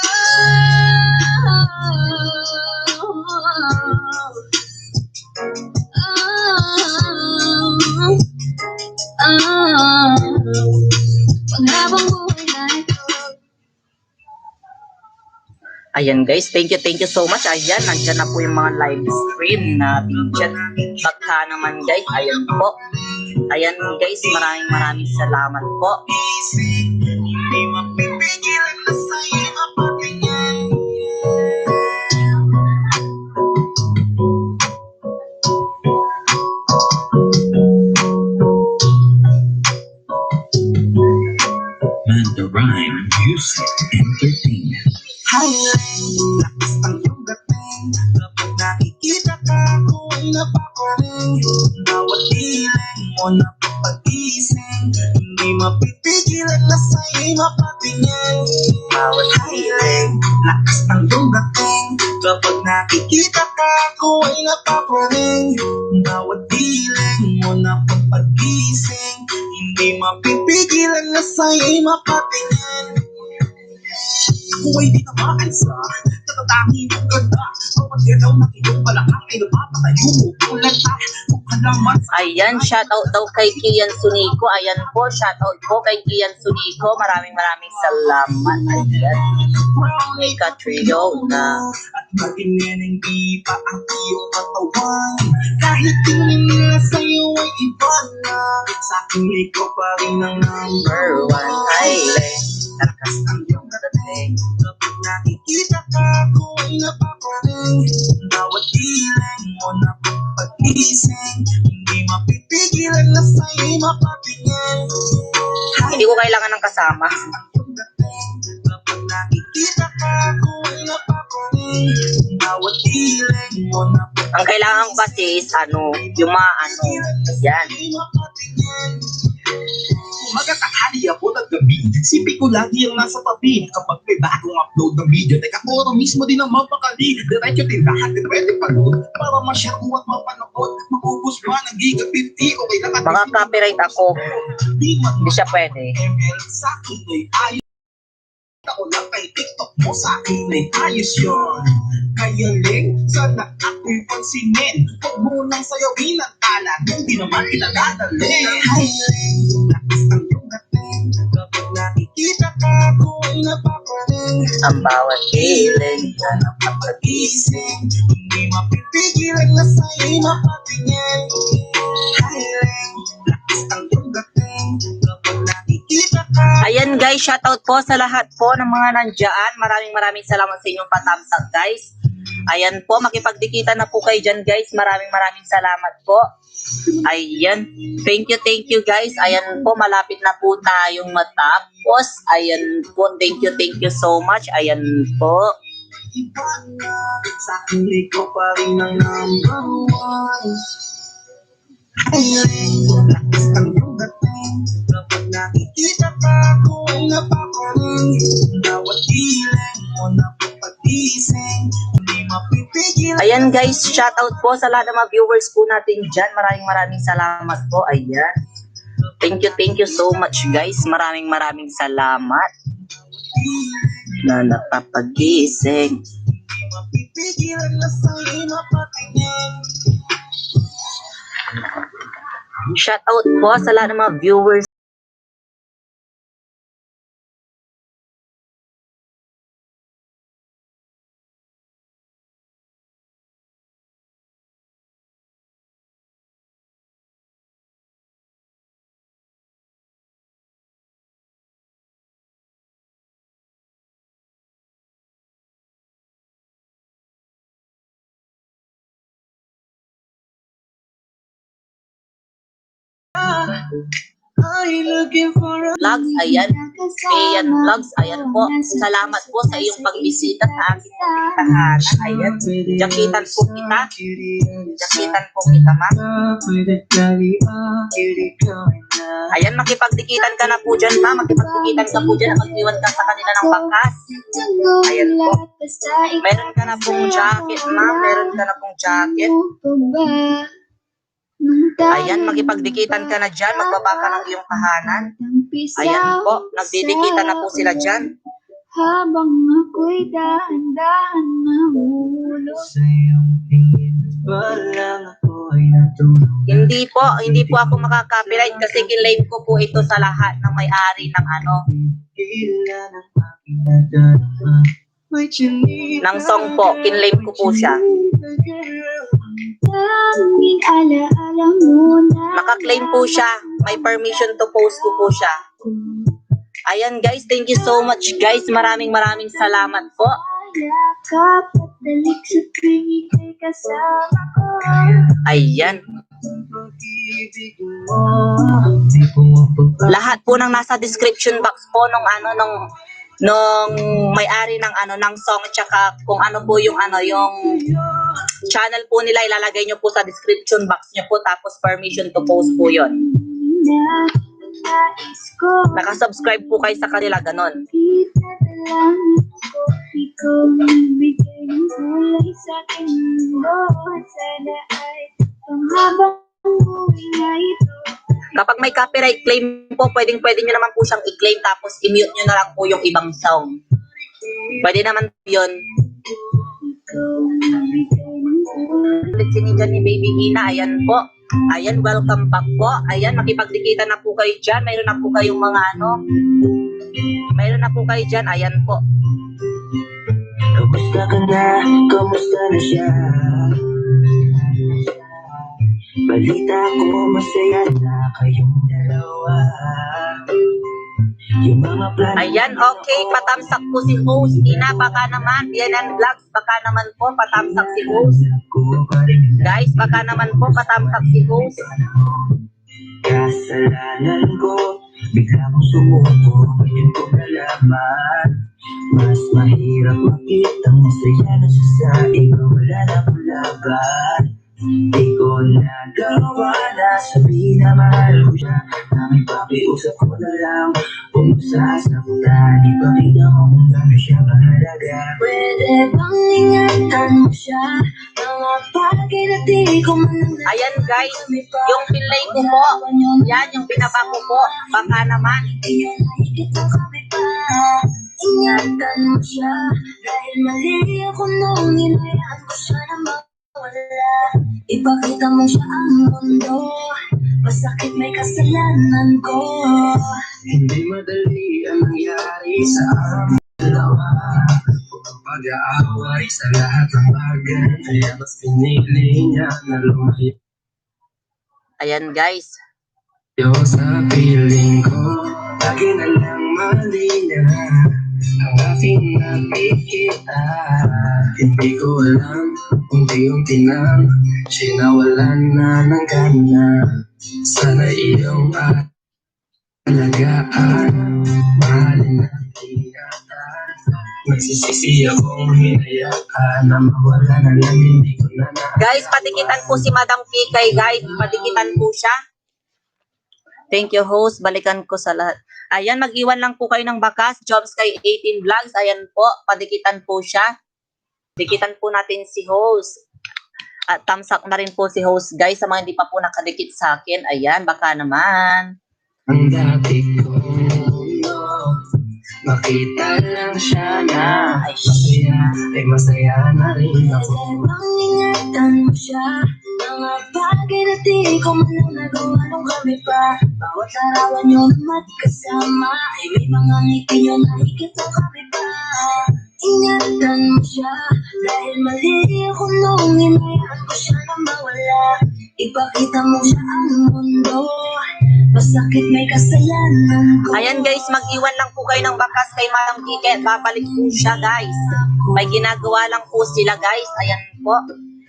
B: Panghabang buhay na ito.
A: Ayan guys, thank you so much. Ayan, nandyan na po yung mga live stream natin dyan. Baka naman guys, ayan po. Ayan guys, maraming salamat po.
D: Hindi mapipigilan na sa'yo mapatingin. Manda Rhyme Music Entertainment. Highlight, lakas ang iyong dating. Kapag nakikita ka, ako'y napapaling. Bawat ilang mo na pag-ising. Hindi mapipigilan na sa'yo'y mapatingin. Bawat highlight, lakas ang iyong dating. Kapag nakikita ka, ako'y napapaling. Bawat ilang mo na pag-ising. Hindi mapipigilan na sa'yo'y mapatingin. Ako ay di namaalsa, natatangi ng ganda. Bawat galaw na iyong balakang ay napapatayo mo ang lanta. Kung halaman sa
A: Ayan, shoutout daw kay Kian Sunico. Ayan po, shoutout po kay Kian Sunico. Maraming salamat. Ayan. Mika Triona.
D: at magingin hindi pa ang iyong katawan. Kahit tingin nila sa'yo ay iba na, sa aking ikaw pa rin ang number one.
A: Highlight.
D: Lakas ang iyong dating. Kapag nakikita ka, ako ay napapaling. Bawat ilang mo na pag-ising. Hindi mapipigilan na sa'yo'y mapatingin.
A: Hindi ko kailangan ng kasama.
D: Ang dating. Kapag nakikita ka, ako ay napapaling. Bawat ilang mo na
A: Ang kailangan ko kasi is yung mga yan.
C: Umaga, tanghali, ako at gabi. Sipi ko lagi ang nasa tabi. Kapag may bagong upload ng video, teka ko mismo din ang mapakali. Diretso tindahan, diretso panood. Para ma-share ko at mapanood. Makubos ba ng giga 50? Okay lang.
A: Baka copyright ako.
C: Di man
A: Hindi siya pwede.
C: ML sa akin ay ayos. Ako lang kay TikTok mo sa akin ay ayos yun. Kaya Ling, sana ako'y pansinin. Huwag mo nang sayawin ang tala. Hindi naman kita dadali.
D: Ay, lakas ang iyong dating. Kapag nakikita ka, ako ay napapaling.
A: Ang bawat feeling.
D: Na napapag-ising. Hindi mapipigilan na sa'yo'y mapatingin. Ay, lakas ang iyong dating. Kapag nakikita ka,
A: Ayan guys, shoutout po sa lahat po ng mga nandyan. Maraming salamat sa inyong patamsak guys. Ayan po, makipagdikitan na po kayo dyan guys. Maraming salamat po. Ayan, thank you guys. Ayan po, malapit na po tayong matapos. Ayan po, thank you so much. Ayan po.
D: iba na. Sa akin ikaw pa rin ang number one. Lakas ng iyong dating. Kapag nakikita ka, ako ay napakaling. Bawat hiling mo na papagising, hindi mapipigil.
A: Ayan guys, shoutout po sa lahat ng mga viewers po natin dyan. Maraming salamat po. Ayan. Thank you so much guys. Maraming salamat na napapagising.
D: Mapipigilan na sa'yo mapatingin.
A: Shoutout po sa lahat ng mga viewers.
D: I'm looking for a
A: Vlogs, ayan. Ayan vlogs, ayan po. Salamat po sa iyong pagbisita sa aking tahanan. Ayan. Jakitan po kita. Jakitan po kita, ma'am. Ayan, makipagdikitan ka na po dyan, ma'am. Makipagdikitan ka po dyan. Mag-iwan ka sa kanila ng bakas. Ayan po. Meron ka na pong jacket, ma'am. Meron ka na pong jacket. Ayan, makipagdikitan ka na dyan. Magbaba ka ng iyong tahanan. Ayan po, nagdidikitan na po sila dyan.
B: Habang ako'y dahan-dahan mahulog.
D: Sa iyong tingin pa lang ako ay natulog.
A: Hindi po ako makaka-copyright kasi kinlaim ko po ito sa lahat ng may-ari ng
D: Ilan ang aking nadarama. May chinig
A: ng song po. Kinlaim ko po siya.
B: Tanging alaala mo na
A: Naka-claim po siya. May permission to post ko po siya. Ayan guys, thank you so much guys. Maraming salamat po.
B: yakap at dalik sa tuwing ika'y kasama ko.
A: Ayan.
D: pag-ibig mo. Di ko mapapag-
A: Lahat po ng nasa description box po nung may-ari ng song at saka kung ano po yung channel po nila, ilalagay nyo po sa description box nyo po, tapos permission to post po yon.
B: Nais ko
A: Nakasubscribe po kayo sa kanila, ganon.
B: kita na lang ako. Ikaw nagbigay ng kulay sa aking mundo. Sana ay panghabang buhay na ito.
A: Kapag may copyright claim po, pwede nyo naman po siyang i-claim tapos i-mute nyo na lang po yung ibang song. Pwede naman yun.
B: Ikaw nagbigay ng kulay.
A: Ulit sinigyan ni Baby Ina, ayan po. Ayan, welcome back po. Ayan, makipagdikitan na po kayo dyan. Mayroon na po kayong mga mayroon na po kayo dyan, ayan po.
D: Kamusta ka na? Kamusta na siya? Balita ko masaya na kayong dalawa. Yung mga plano.
A: Ayan, okay, patamsak po si host. Ina, baka naman, DNN Vlogs, baka naman po, patamsak si host. Guys, baka naman po, patamsak si host.
D: Kasalanan ko, bigla mong sumuko, ngayon ko nalaman. Mas mahirap makita masaya na siya sa ikaw, wala na kong laban. Di ko nagawa na sabihin na mahal ko siya, na may pakiusap ko na lang, pumusas na kita, di ba kita mo kung gano'n siya mahalaga.
B: Pwede bang ingatan mo siya? Mga bagay na di ko man
A: Ayan guys, yung pinlay ko po, yan, yung pinaba ko po, baka naman.
B: Ayun, nakikita kami pa. Ingatan mo siya. Dahil mali ako nung inayaan ko siya na mawala. Ipakita mo siya ang mundo. Masakit may kasalanan ko.
D: Hindi madali ang nangyari sa aming dalawa. Pag-aaway sa lahat ng bagay, kaya mas pinili niya na lumayo
A: Ayan guys.
D: sa piling ko. Lagi na lang mali na ang ating nakikita. Hindi ko alam, unti-unti nang sinawalan na ng gana. Sana iyong alagaan, mahalin at ingatan. Nagsisisi akong hinaya ka na mawala na lang, hindi ko na
A: Guys, patikitan po si Madam Kikay, guys. Patikitan po siya. Thank you, host. Balikan ko sa lahat. Ayan, mag-iwan lang po kayo ng bakas. Jobs kay 18 Vlogs. Ayan po, patikitan po siya. Dikitan po natin si host. At thumbs up na rin po si host, guys. Sa mga hindi pa po nakadikit sa akin. Ayan, baka naman.
D: ang dati ko. Makita lang siya na ay masaya na rin ako.
B: Ingatan mo siya, mga bagay na di ko man lang nagawa nung kami pa. Bawat arawan yung magkasama, ay may mga ngiti nyo na higit ang kami pa. Ingatan mo siya, dahil mali ako nung hinayaan ko siya na mawala. Ipakita mo siya ang mundo, masakit may kasalanan ko.
A: Ayan, guys, mag-iwan lang po kayo ng bakas kay Madam Kikay. Babalik po siya, guys. May ginagawa lang po sila, guys. Ayan po.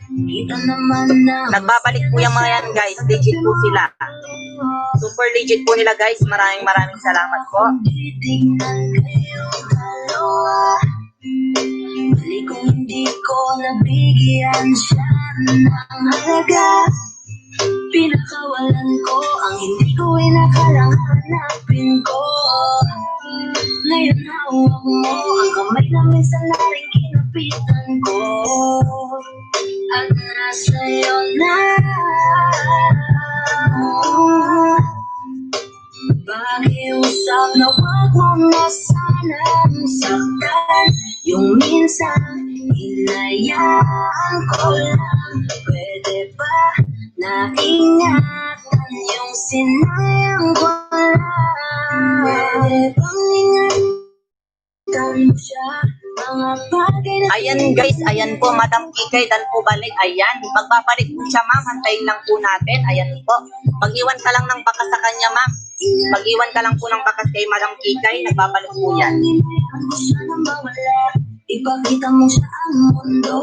B: Kita naman na
A: Nagbabalik po yung mga yan, guys. Legit po sila. Super legit po nila, guys. Maraming salamat po.
B: titignan kayo dalawa. Mali kung hindi ko nabigyan siya ng halaga. Pinakawalan ko ang hindi ko inakalang hanapin ko. Ngayon hawak mo ang kamay na minsan na rin kinapitan ko. At nasa'yo na pakiusap na wag mo na sanang saktan. Yung minsan hinayaan ko lang. Pwede ba na ingatan yung sinayang ko lang? Pwede bang ingatan mo siya, mga bagay na
A: Ayan, guys. Ayan po, Madam Kikay. Dan po balik. Ayan. Magbabalik po siya, ma'am. Hantayin lang po natin. Ayan po. Mag-iwan ka lang ng bakas sa kanya, ma'am. Mag-iwan ka lang po ng bakas kay Madam Kikay. Nagbabalik po yan.
B: hinayaan ko siya na mawala. Ipakita mo siya ang mundo,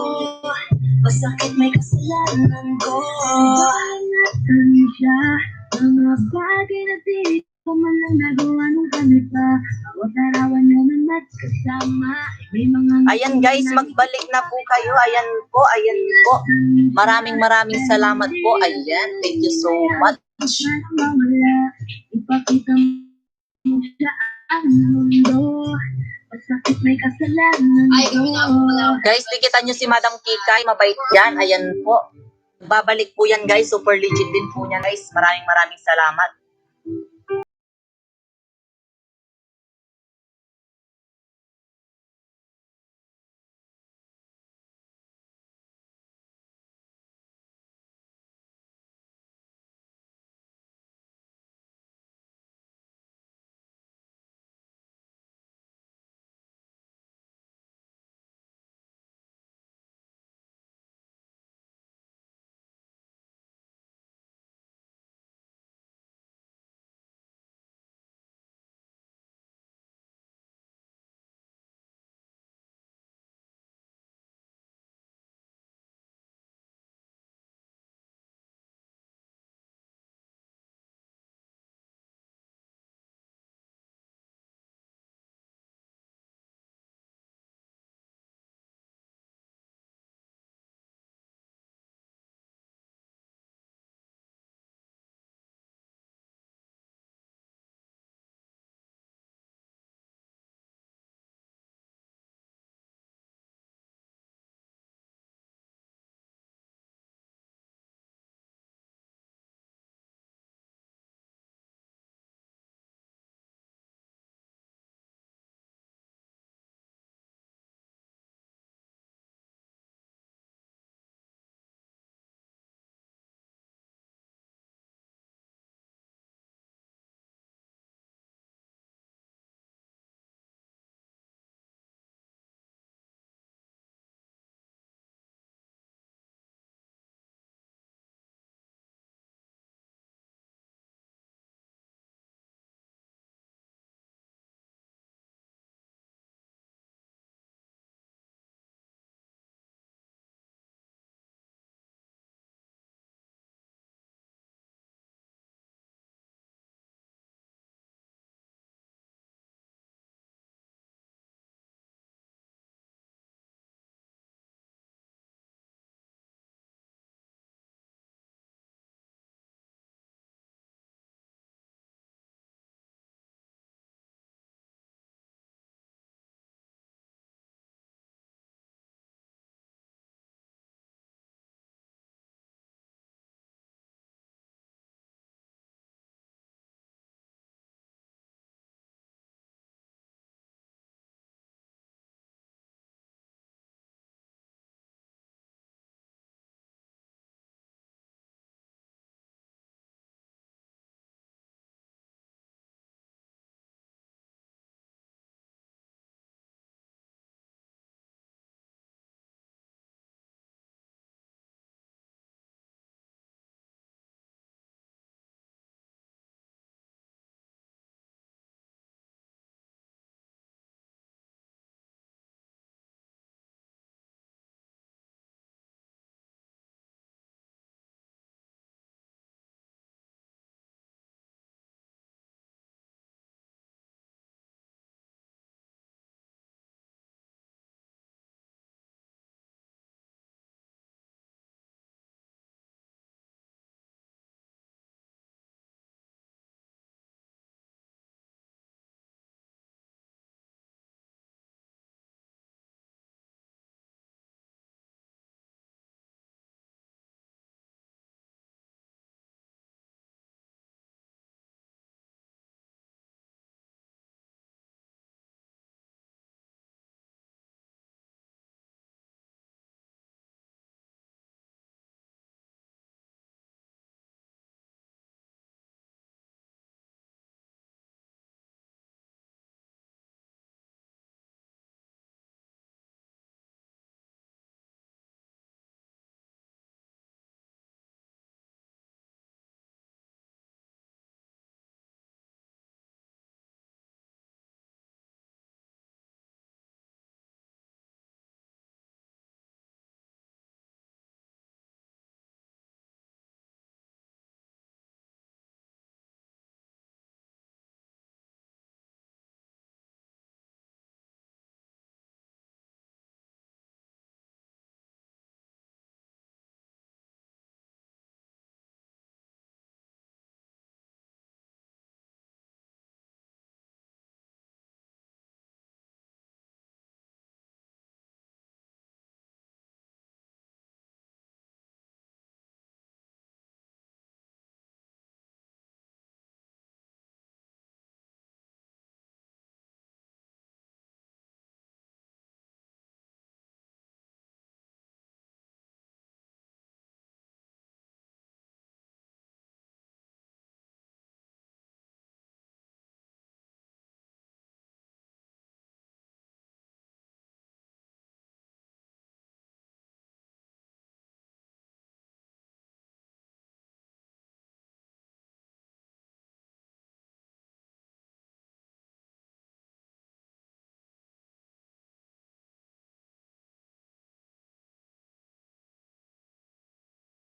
B: masakit may kasalanan ko. Ingatan mo siya, mga bagay na di ko man lang nagawa nung kami pa. Bawat arawan nyo na magkasama, may mga
A: Ayan, guys. Magbalik na po kayo. Ayan po. Ayan po. Maraming salamat po. Ayan. Thank you so much.
B: sana mawala. Ipakita mo siya ang mundo, masakit may kasalanan ko.
A: Guys, dikitan nyo si Madam Kikay. Mabait yan. Ayan po. Babalik po yan, guys. Super legit din po niya, guys. Maraming salamat.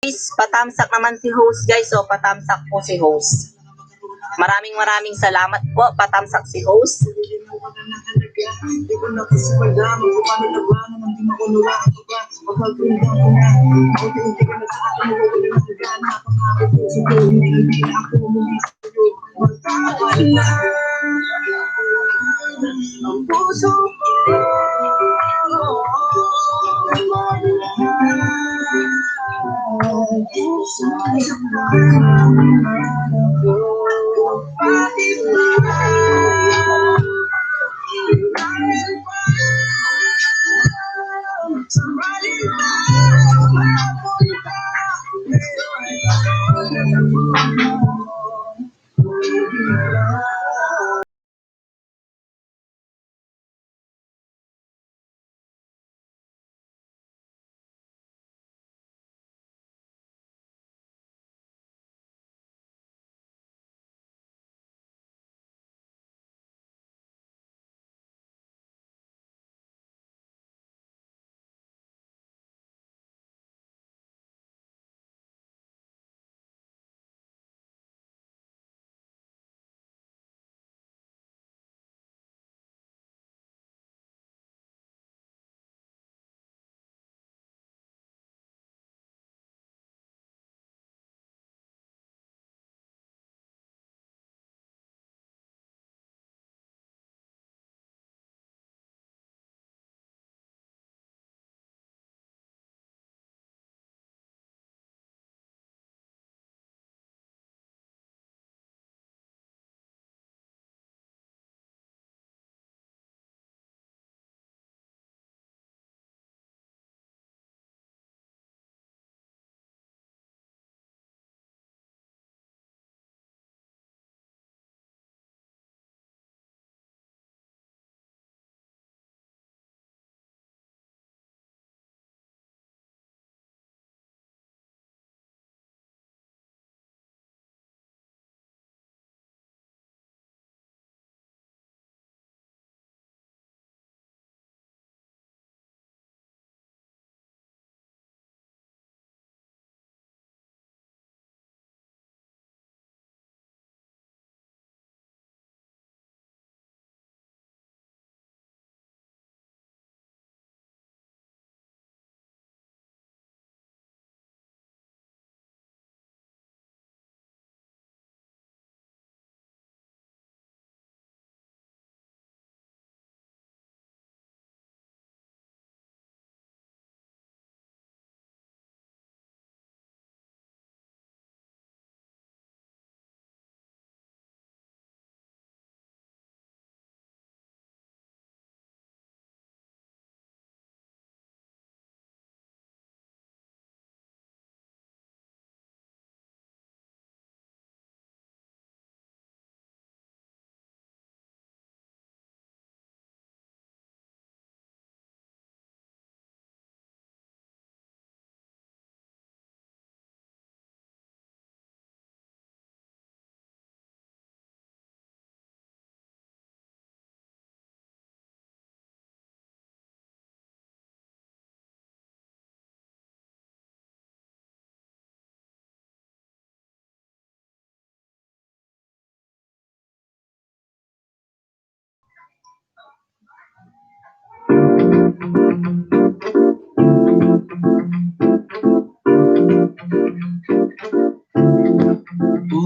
A: Guys, patamsak naman si host guys. So, patamsak po si host. Maraming salamat po. Patamsak si host.
D: Di ko na kasi pala, paano na ba naman di makunuwa ako ba? Mapagpunta ko na, unti-unti ka na sa akin, wala na gana, pangakit ko, hindi na ako muli sa'yo, magkakala. Ang puso ko,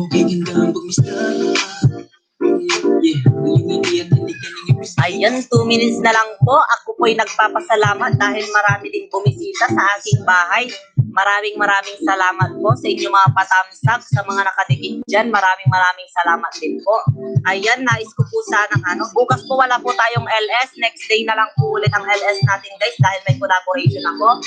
D: okay, ganda ang pagmista. Yeah, ngiti at hindi ka nangipis.
A: Ayan, 2 minutes na lang po. Ako po'y nagpapasalamat dahil marami din bumisita sa aking bahay. Maraming salamat po sa inyong mga patamsak, sa mga nakadikit dyan. Maraming salamat din po. Ayan, nais ko po sanang bukas po wala po tayong LS. Next day na lang po ulit ang LS natin guys dahil may collaboration ako.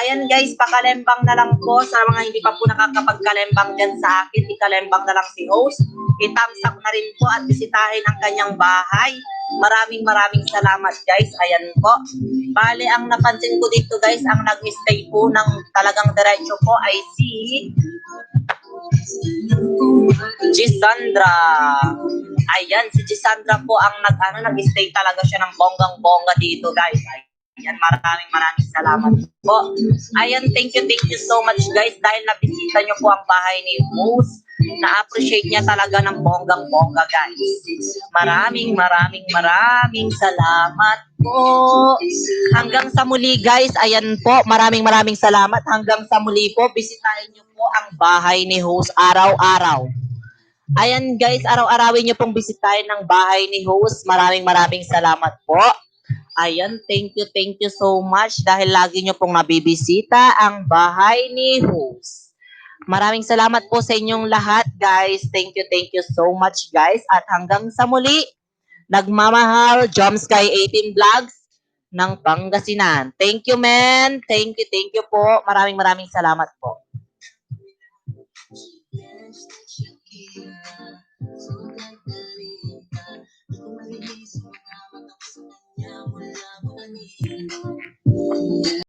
A: Ayan guys, pakalembang na lang po sa mga hindi pa po nakakapagkalembang dyan sa akin. Ikalembang na lang si host. Itamsak na rin po at bisitahin ang kanyang bahay. Maraming salamat guys. Ayan po. Bale, ang napansin ko dito guys, ang nag-stay po ng talagang diretso po ay si Gisandra. Ayan, si Gisandra po ang nag-stay talaga siya ng bonggang-bongga dito guys. Ayan, maraming salamat po. Ayan, thank you so much guys dahil nabisita nyo po ang bahay ni Moose. Na-appreciate niya talaga ng bonggang-bongga guys. Maraming salamat po. Hanggang sa muli guys, ayan po, maraming salamat. Hanggang sa muli po, bisitahin nyo po ang bahay ni Host araw-araw. Ayan guys, araw-arawin nyo pong bisitahin ng bahay ni Host. Maraming salamat po. Ayan, thank you so much dahil lagi nyo pong nabibisita ang bahay ni Host. Maraming salamat po sa inyong lahat guys. Thank you so much guys. At hanggang sa muli, nagmamahal, Jomsky 18 Vlogs ng Pangasinan. Thank you men. Thank you po. Maraming salamat po.